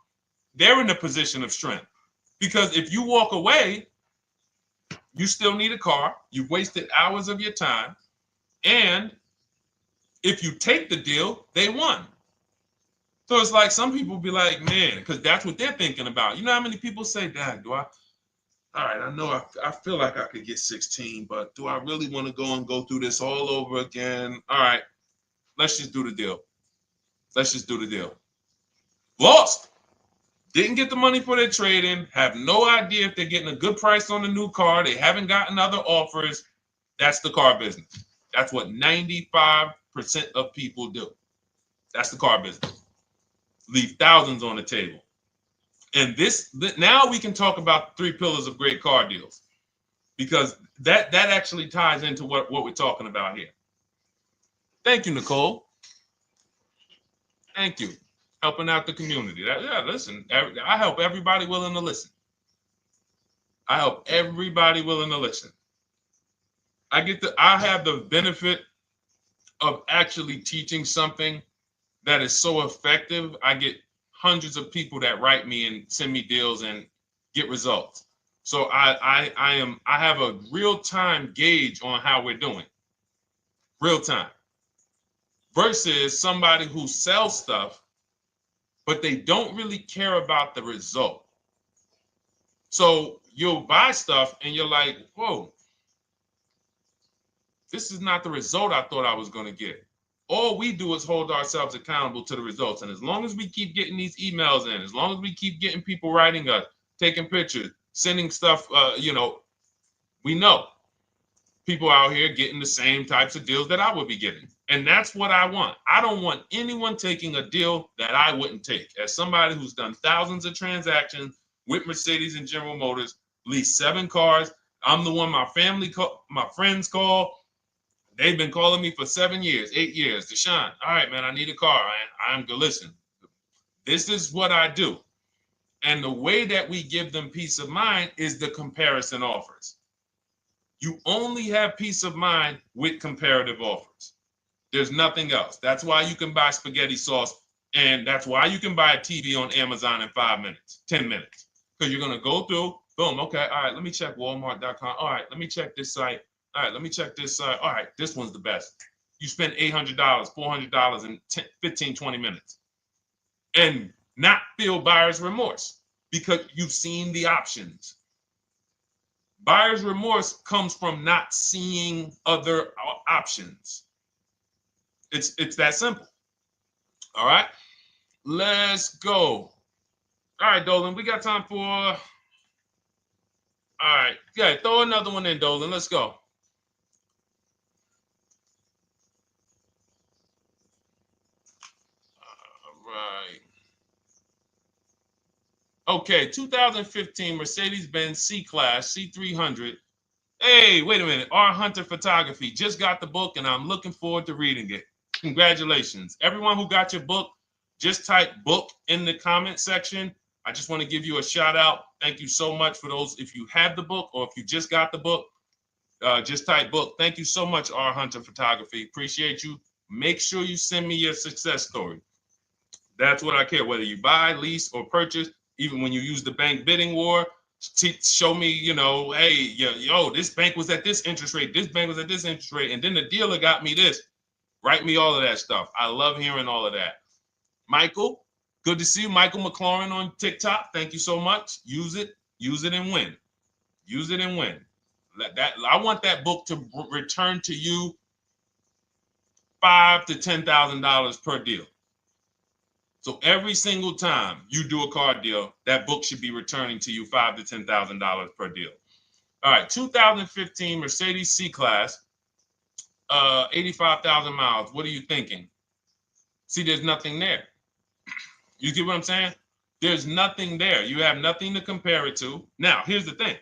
they're in a position of strength, because if you walk away, you still need a car. You've wasted hours of your time. And if you take the deal, they won. So it's like some people be like, man, because that's what they're thinking about. You know how many people say, Dad, all right, I know I feel like I could get 16, but do I really want to go through this all over again? All right, let's just do the deal. Lost. Didn't get the money for their trade-in, have no idea if they're getting a good price on the new car. They haven't gotten other offers. That's the car business. That's what 95% of people do. That's the car business. Leave thousands on the table. And now we can talk about 3 pillars of great car deals, because that actually ties into what we're talking about here. Thank you, Nicole. Thank you. Helping out the community. Listen, I help everybody willing to listen. I have the benefit of actually teaching something that is so effective. I get hundreds of people that write me and send me deals and get results. So I have a real-time gauge on how we're doing. Real time. Versus somebody who sells stuff, but they don't really care about the result. So you'll buy stuff and you're like, whoa, this is not the result I thought I was going to get. All we do is hold ourselves accountable to the results. And as long as we keep getting these emails in, as long as we keep getting people writing us, taking pictures, sending stuff, we know people out here getting the same types of deals that I would be getting. And that's what I want. I don't want anyone taking a deal that I wouldn't take. As somebody who's done thousands of transactions with Mercedes and General Motors, leased 7 cars, I'm the one my friends call. They've been calling me for 7 years, 8 years. Deshone, all right, man, I need a car. I'm good. Listen, this is what I do. And the way that we give them peace of mind is the comparison offers. You only have peace of mind with comparative offers. There's nothing else. That's why you can buy spaghetti sauce, and that's why you can buy a TV on Amazon in 5 minutes, 10 minutes. Because you're going to go through, boom, okay, all right, let me check Walmart.com. All right, let me check this site. All right, let me check this site. All right, this one's the best. You spend $800, $400 in 15, 20 minutes. And not feel buyer's remorse because you've seen the options. Buyer's remorse comes from not seeing other options. It's that simple. All right, let's go. All right, Dolan, we got time for. All right, yeah, throw another one in, Dolan. Let's go. All right. Okay, 2015 Mercedes-Benz C-Class C300. Hey, wait a minute. R. Hunter Photography just got the book, and I'm looking forward to reading it. Congratulations. Everyone who got your book, just type book in the comment section. I just want to give you a shout out. Thank you so much for those. If you have the book or if you just got the book, just type book. Thank you so much, R. Hunter Photography. Appreciate you. Make sure you send me your success story. That's what I care, whether you buy, lease, or purchase. Even when you use the bank bidding war, show me, hey, yo, this bank was at this interest rate, this bank was at this interest rate, and then the dealer got me this. Write me all of that stuff. I love hearing all of that. Michael, good to see you. Michael McLaurin on TikTok. Thank you so much. Use it and win. Use it and win. I want that book to return to you $5,000 to $10,000 per deal. So every single time you do a car deal, that book should be returning to you $5,000 to $10,000 per deal. All right, 2015 Mercedes C-Class, 85,000 miles. What are you thinking? See, there's nothing there. You get what I'm saying? There's nothing there. You have nothing to compare it to. Now, here's the thing.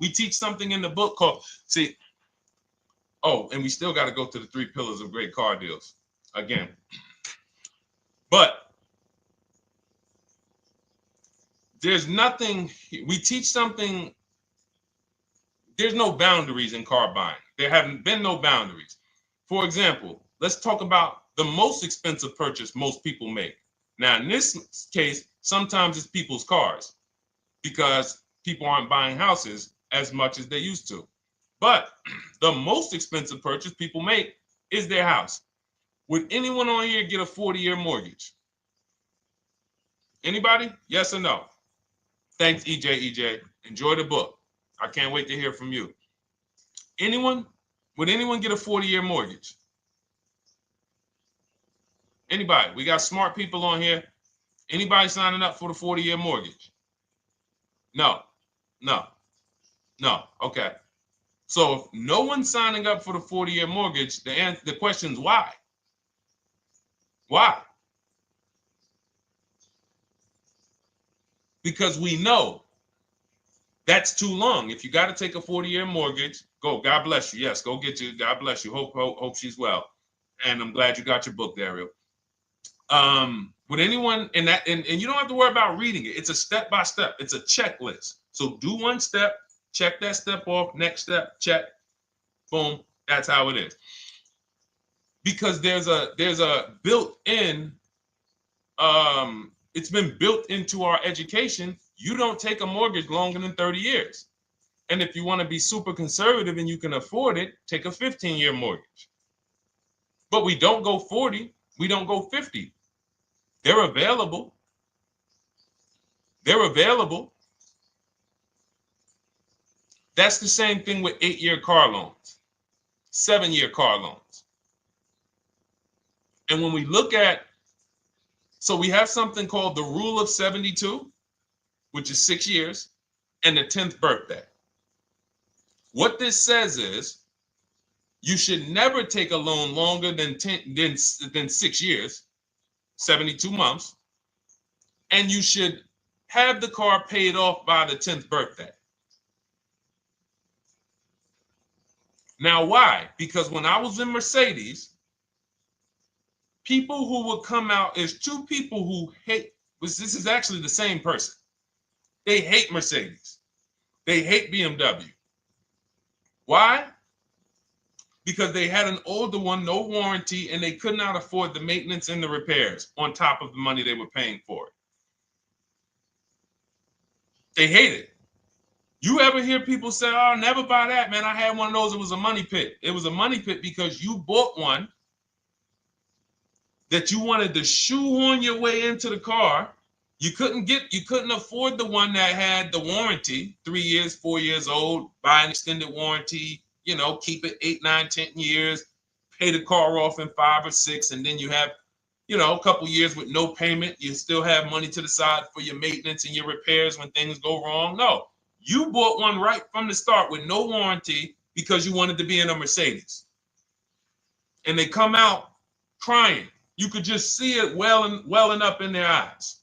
We teach something in the book called, and we still got to go to the 3 pillars of great car deals again. But there's nothing, we teach something, there's no boundaries in car buying. There haven't been no boundaries. For example, let's talk about the most expensive purchase most people make. Now, in this case, sometimes it's people's cars because people aren't buying houses as much as they used to. But the most expensive purchase people make is their house. Would anyone on here get a 40-year mortgage? Anybody? Yes or no? Thanks, EJ. Enjoy the book. I can't wait to hear from you. Anyone? Would anyone get a 40-year mortgage? Anybody? We got smart people on here. Anybody signing up for the 40-year mortgage? No. Okay. So if no one's signing up for the 40-year mortgage, the question is why? Why? Because we know that's too long. If you got to take a 40-year mortgage, go. God bless you. Yes, go get you. God bless you. Hope she's well. And I'm glad you got your book, Daryl. Would anyone, and you don't have to worry about reading it. It's a step by step. It's a checklist. So do one step, check that step off. Next step, check. Boom. That's how it is. Because there's a built-in. It's been built into our education. You don't take a mortgage longer than 30 years. And if you want to be super conservative and you can afford it, take a 15-year mortgage. But we don't go 40. We don't go 50. They're available. That's the same thing with 8-year car loans, 7-year car loans. And when we look at, so we have something called the rule of 72, which is 6 years. and the 10th birthday. What this says is you should never take a loan longer than 6 years, 72 months, and you should have the car paid off by the 10th birthday. Now, why? Because when I was in Mercedes, people who would come out, is two people who hate, this is actually the same person. They hate Mercedes. They hate BMW. Why? Because they had an older one, no warranty, and they could not afford the maintenance and the repairs on top of the money they were paying for it. They hate it. You ever hear people say, oh, never buy that, man. I had one of those. It was a money pit. It was a money pit because you bought one that you wanted to shoehorn your way into the car. You couldn't afford the one that had the warranty, 3 years, 4 years old, buy an extended warranty, keep it 8, 9, 10 years, pay the car off in 5 or 6, and then you have, a couple years with no payment. You still have money to the side for your maintenance and your repairs when things go wrong. No, you bought one right from the start with no warranty because you wanted to be in a Mercedes. And they come out crying. You could just see it welling up in their eyes.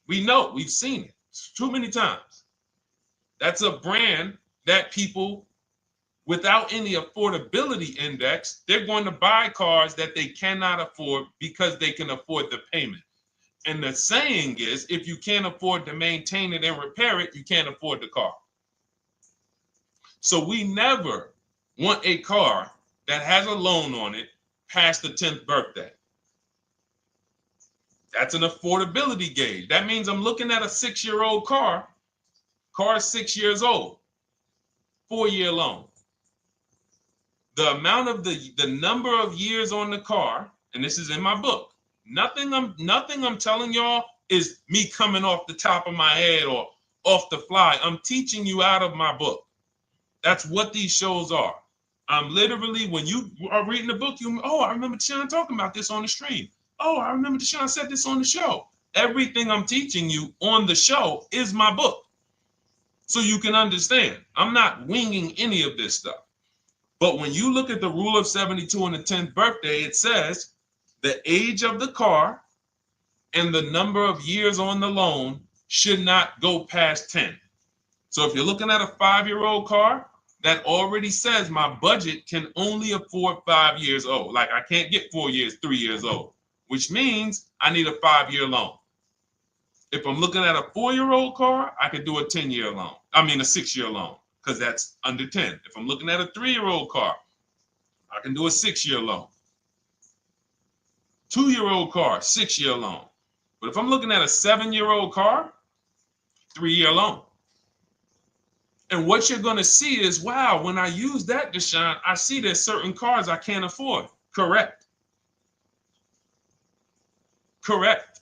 We know, we've seen it too many times. That's a brand that people without any affordability index, they're going to buy cars that they cannot afford because they can afford the payment. And the saying is, if you can't afford to maintain it and repair it, you can't afford the car. So we never want a car that has a loan on it past the 10th birthday. That's an affordability gauge. That means I'm looking at a 6-year-old car. Car is 6 years old, 4-year loan. The amount of the number of years on the car, and this is in my book. Nothing I'm telling y'all is me coming off the top of my head or off the fly. I'm teaching you out of my book. That's what these shows are. I'm literally, when you are reading the book, I remember Deshone talking about this on the stream. Oh, I remember Deshone said this on the show. Everything I'm teaching you on the show is my book. So you can understand. I'm not winging any of this stuff. But when you look at the rule of 72 on the 10th birthday, it says the age of the car and the number of years on the loan should not go past 10. So if you're looking at a 5-year-old car, that already says my budget can only afford 5 years old. Like I can't get 4 years, 3 years old, which means I need a 5-year loan. If I'm looking at a 4-year-old car, I could do a 10-year loan. I mean, a 6-year loan, because that's under 10. If I'm looking at a 3-year-old car, I can do a 6-year loan. 2-year-old car, 6-year loan. But if I'm looking at a 7-year-old car, 3-year loan. And what you're going to see is, wow, when I use that, Deshone, I see there's certain cars I can't afford. Correct. Correct.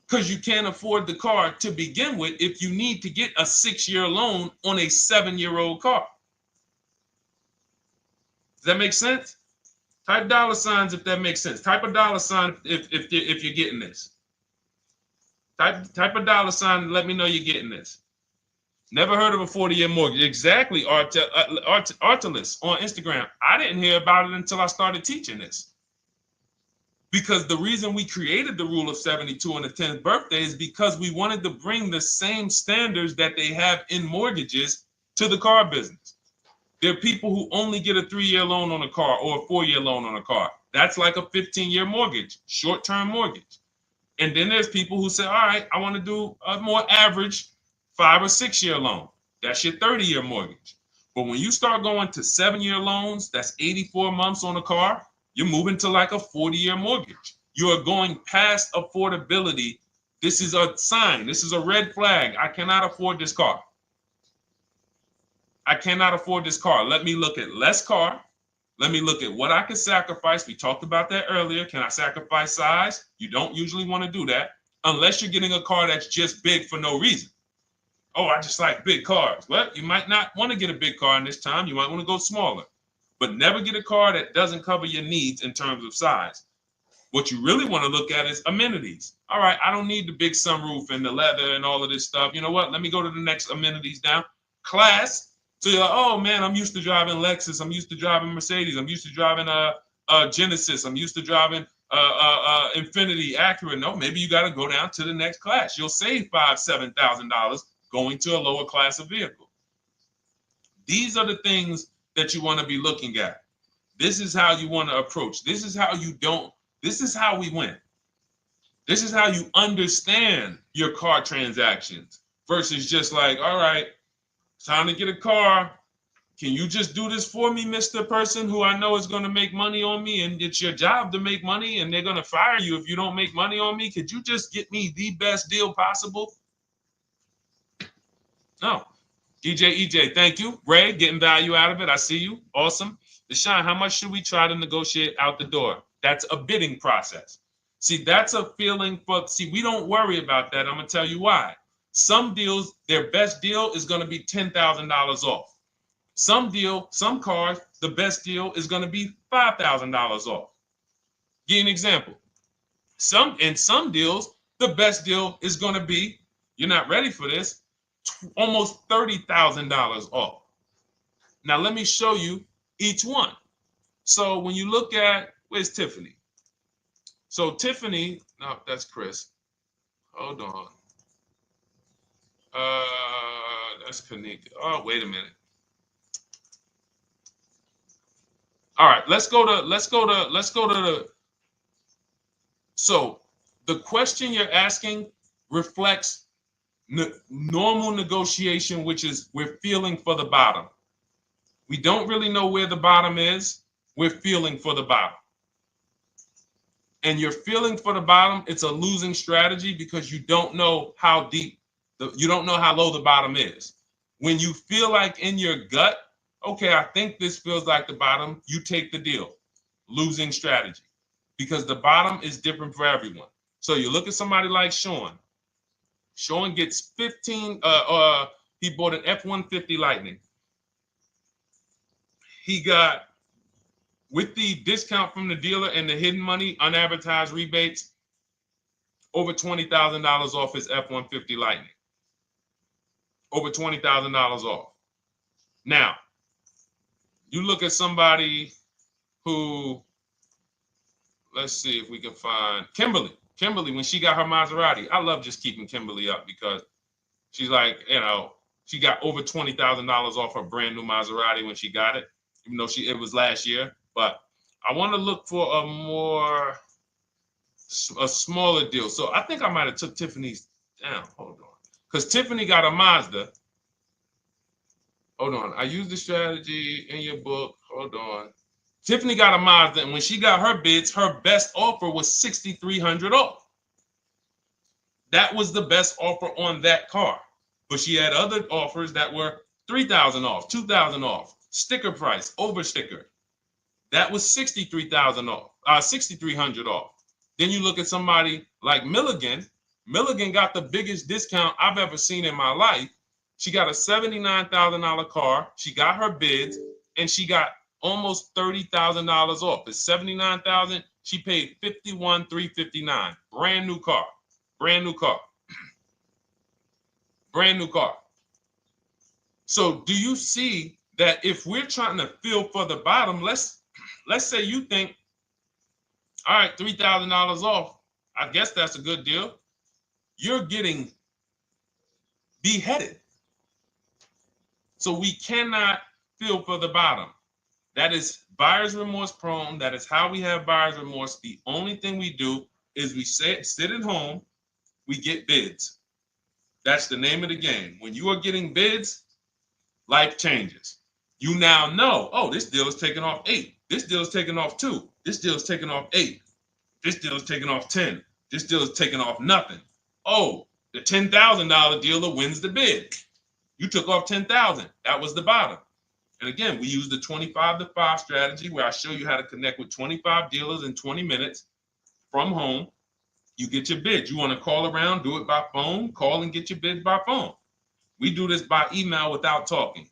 Because you can't afford the car to begin with if you need to get a 6-year loan on a 7-year-old car. Does that make sense? Type $signs if that makes sense. Type a $sign if you're getting this. Type a $sign and let me know you're getting this. Never heard of a 40-year mortgage. Exactly, Artelis on Instagram. I didn't hear about it until I started teaching this. Because the reason we created the rule of 72 on the 10th birthday is because we wanted to bring the same standards that they have in mortgages to the car business. There are people who only get a 3-year loan on a car or a 4-year loan on a car. That's like a 15-year mortgage, short-term mortgage. And then there's people who say, all right, I want to do a more average 5 or 6-year loan. That's your 30-year mortgage. But when you start going to 7-year loans, that's 84 months on a car, you're moving to like a 40-year mortgage. You are going past affordability. This is a sign. This is a red flag. I cannot afford this car. I cannot afford this car. Let me look at less car. Let me look at what I can sacrifice. We talked about that earlier. Can I sacrifice size? You don't usually want to do that unless you're getting a car that's just big for no reason. Oh, I just like big cars. Well, you might not want to get a big car in this time. You might want to go smaller. But never get a car that doesn't cover your needs in terms of size. What you really want to look at is amenities. All right, I don't need the big sunroof and the leather and all of this stuff. You know what? Let me go to the next amenities down. Class. So you're like, oh man, I'm used to driving Lexus. I'm used to driving Mercedes. I'm used to driving Genesis. I'm used to driving Infinity, Acura. No, maybe you got to go down to the next class. You'll save $5,000-$7,000 going to a lower class of vehicle. These are the things that you want to be looking at. This is how you want to approach. This is how you don't. This is how we win. This is how you understand your car transactions versus just like, all right, time to get a car. Can you just do this for me, Mr. Person who I know is going to make money on me, and it's your job to make money and they're going to fire you if you don't make money on me? Could you just get me the best deal possible? No. EJ, thank you. Ray, getting value out of it. I see you. Awesome. Deshone, how much should we try to negotiate out the door? That's a bidding process. See, that's a feeling for, see, we don't worry about that. I'm going to tell you why. Some deals, their best deal is going to be $10,000 off. Some cars, the best deal is going to be $5,000 off. Give you an example. In some deals, the best deal is going to be, you're not ready for this, almost $30,000 off. Now, let me show you each one. So when you look at, where's Tiffany? So Tiffany, no, that's Chris. Hold on. That's Kanika. Oh, wait a minute. All right, let's go to the. So the question you're asking reflects normal negotiation, which is we're feeling for the bottom. We don't really know where the bottom is. We're feeling for the bottom. And you're feeling for the bottom, it's a losing strategy because you don't know how deep, you don't know how low the bottom is. When you feel like in your gut, okay, I think this feels like the bottom, you take the deal. Losing strategy. Because the bottom is different for everyone. So you look at somebody like Sean. Sean gets 15, he bought an F-150 Lightning. He got, with the discount from the dealer and the hidden money, unadvertised rebates, over $20,000 off his F-150 Lightning. Over $20,000 off. Now, you look at somebody who, let's see if we can find Kimberly. Kimberly, when she got her Maserati, I love just keeping Kimberly up because she's like, you know, she got over $20,000 off her brand new Maserati when she got it, even though it was last year. But I want to look for a smaller deal. So I think I might have took Tiffany's down. Hold on. Because Tiffany got a Mazda. Hold on. I used the strategy in your book. Hold on. Tiffany got a Mazda, and when she got her bids, her best offer was $6,300 off. That was the best offer on that car. But she had other offers that were $3,000 off, $2,000 off, sticker price, over sticker. That was $63,000 off, $6,300 off. Then you look at somebody like Milligan. Milligan got the biggest discount I've ever seen in my life. She got a $79,000 car. She got her bids, and she got almost $30,000 off. It's $79,000. She paid $51,359. Brand new car. Brand new car. Brand new car. So do you see that if we're trying to feel for the bottom, let's say you think, all right, $3,000 off. I guess that's a good deal. You're getting beheaded. So we cannot feel for the bottom. That is buyer's remorse prone. That is how we have buyer's remorse. The only thing we do is we sit at home, we get bids. That's the name of the game. When you are getting bids, life changes. You now know, oh, this deal is taking off 8. This deal is taking off 2. This deal is taking off 8. This deal is taking off 10. This deal is taking off nothing. Oh, the $10,000 dealer wins the bid. You took off $10,000. That was the bottom. And again, we use the 25-to-5 strategy where I show you how to connect with 25 dealers in 20 minutes from home. You get your bids. You want to call around, do it by phone, call and get your bids by phone. We do this by email without talking.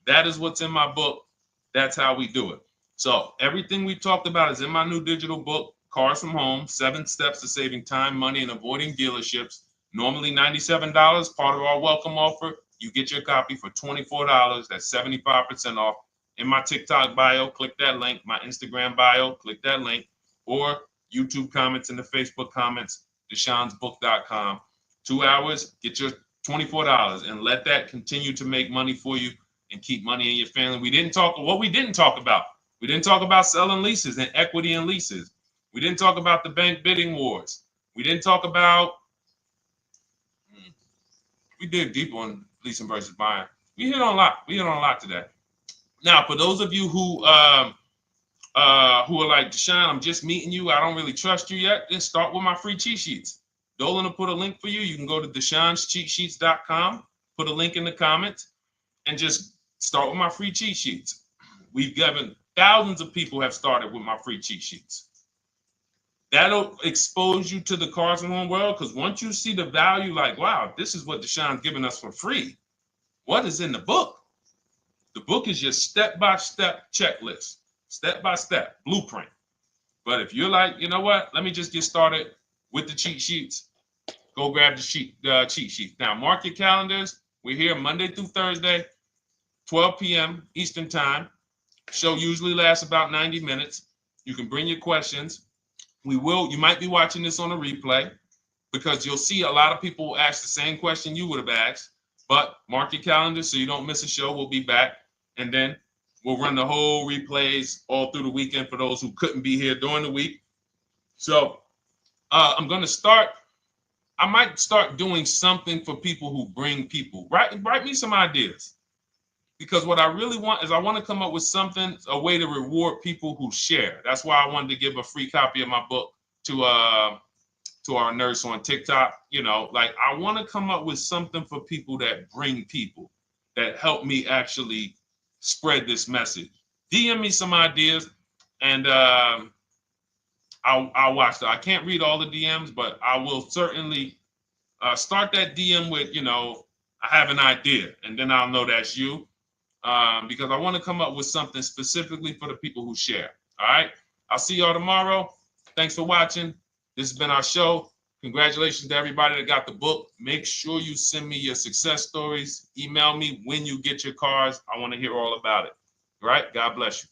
That is what's in my book. That's how we do it. So everything we talked about is in my new digital book Cars from Home, 7 Steps to Saving Time, Money, and Avoiding Dealerships. Normally $97, part of our welcome offer. You get your copy for $24. That's 75% off. In my TikTok bio, click that link. My Instagram bio, click that link. Or YouTube comments in the Facebook comments, deshonsbook.com. 2 hours, get your $24, and let that continue to make money for you and keep money in your family. We didn't talk about. We didn't talk about selling leases and equity in leases. We didn't talk about the bank bidding wars. We didn't talk about, we did deep on leasing versus buying. We hit on a lot. We hit on a lot today. Now, for those of you who are like, Deshone, I'm just meeting you, I don't really trust you yet, then start with my free cheat sheets. Dolan will put a link for you. You can go to DeshonesCheatSheets.com, put a link in the comments, and just start with my free cheat sheets. We've given thousands of people have started with my free cheat sheets. That'll expose you to the Cars from Home world, because once you see the value, like, wow, this is what Deshone's giving us for free. What is in the book? The book is your step-by-step checklist, step-by-step blueprint. But if you're like, you know what, let me just get started with the cheat sheets, go grab the cheat sheet. Now, mark your calendars. We're here Monday through Thursday, 12 p.m. Eastern Time. Show usually lasts about 90 minutes. You can bring your questions. You might be watching this on a replay, because you'll see a lot of people ask the same question you would have asked. But mark your calendar so you don't miss a show. We'll be back, and then we'll run the whole replays all through the weekend for those who couldn't be here during the week. So I'm going to start. I might start doing something for people who bring people. Write me some ideas, because what I really want is I want to come up with something, a way to reward people who share. That's why I wanted to give a free copy of my book to our nurse on TikTok. You know, like, I want to come up with something for people that bring people, that help me actually spread this message. DM me some ideas, and I'll watch that. I can't read all the DMs, but I will certainly start that DM with, you know, I have an idea, and then I'll know that's you, because I want to come up with something specifically for the people who share. All right. I'll see y'all tomorrow. Thanks for watching. This has been our show. Congratulations to everybody that got the book. Make sure you send me your success stories. Email me when you get your cars. I want to hear all about it. All right. God bless you.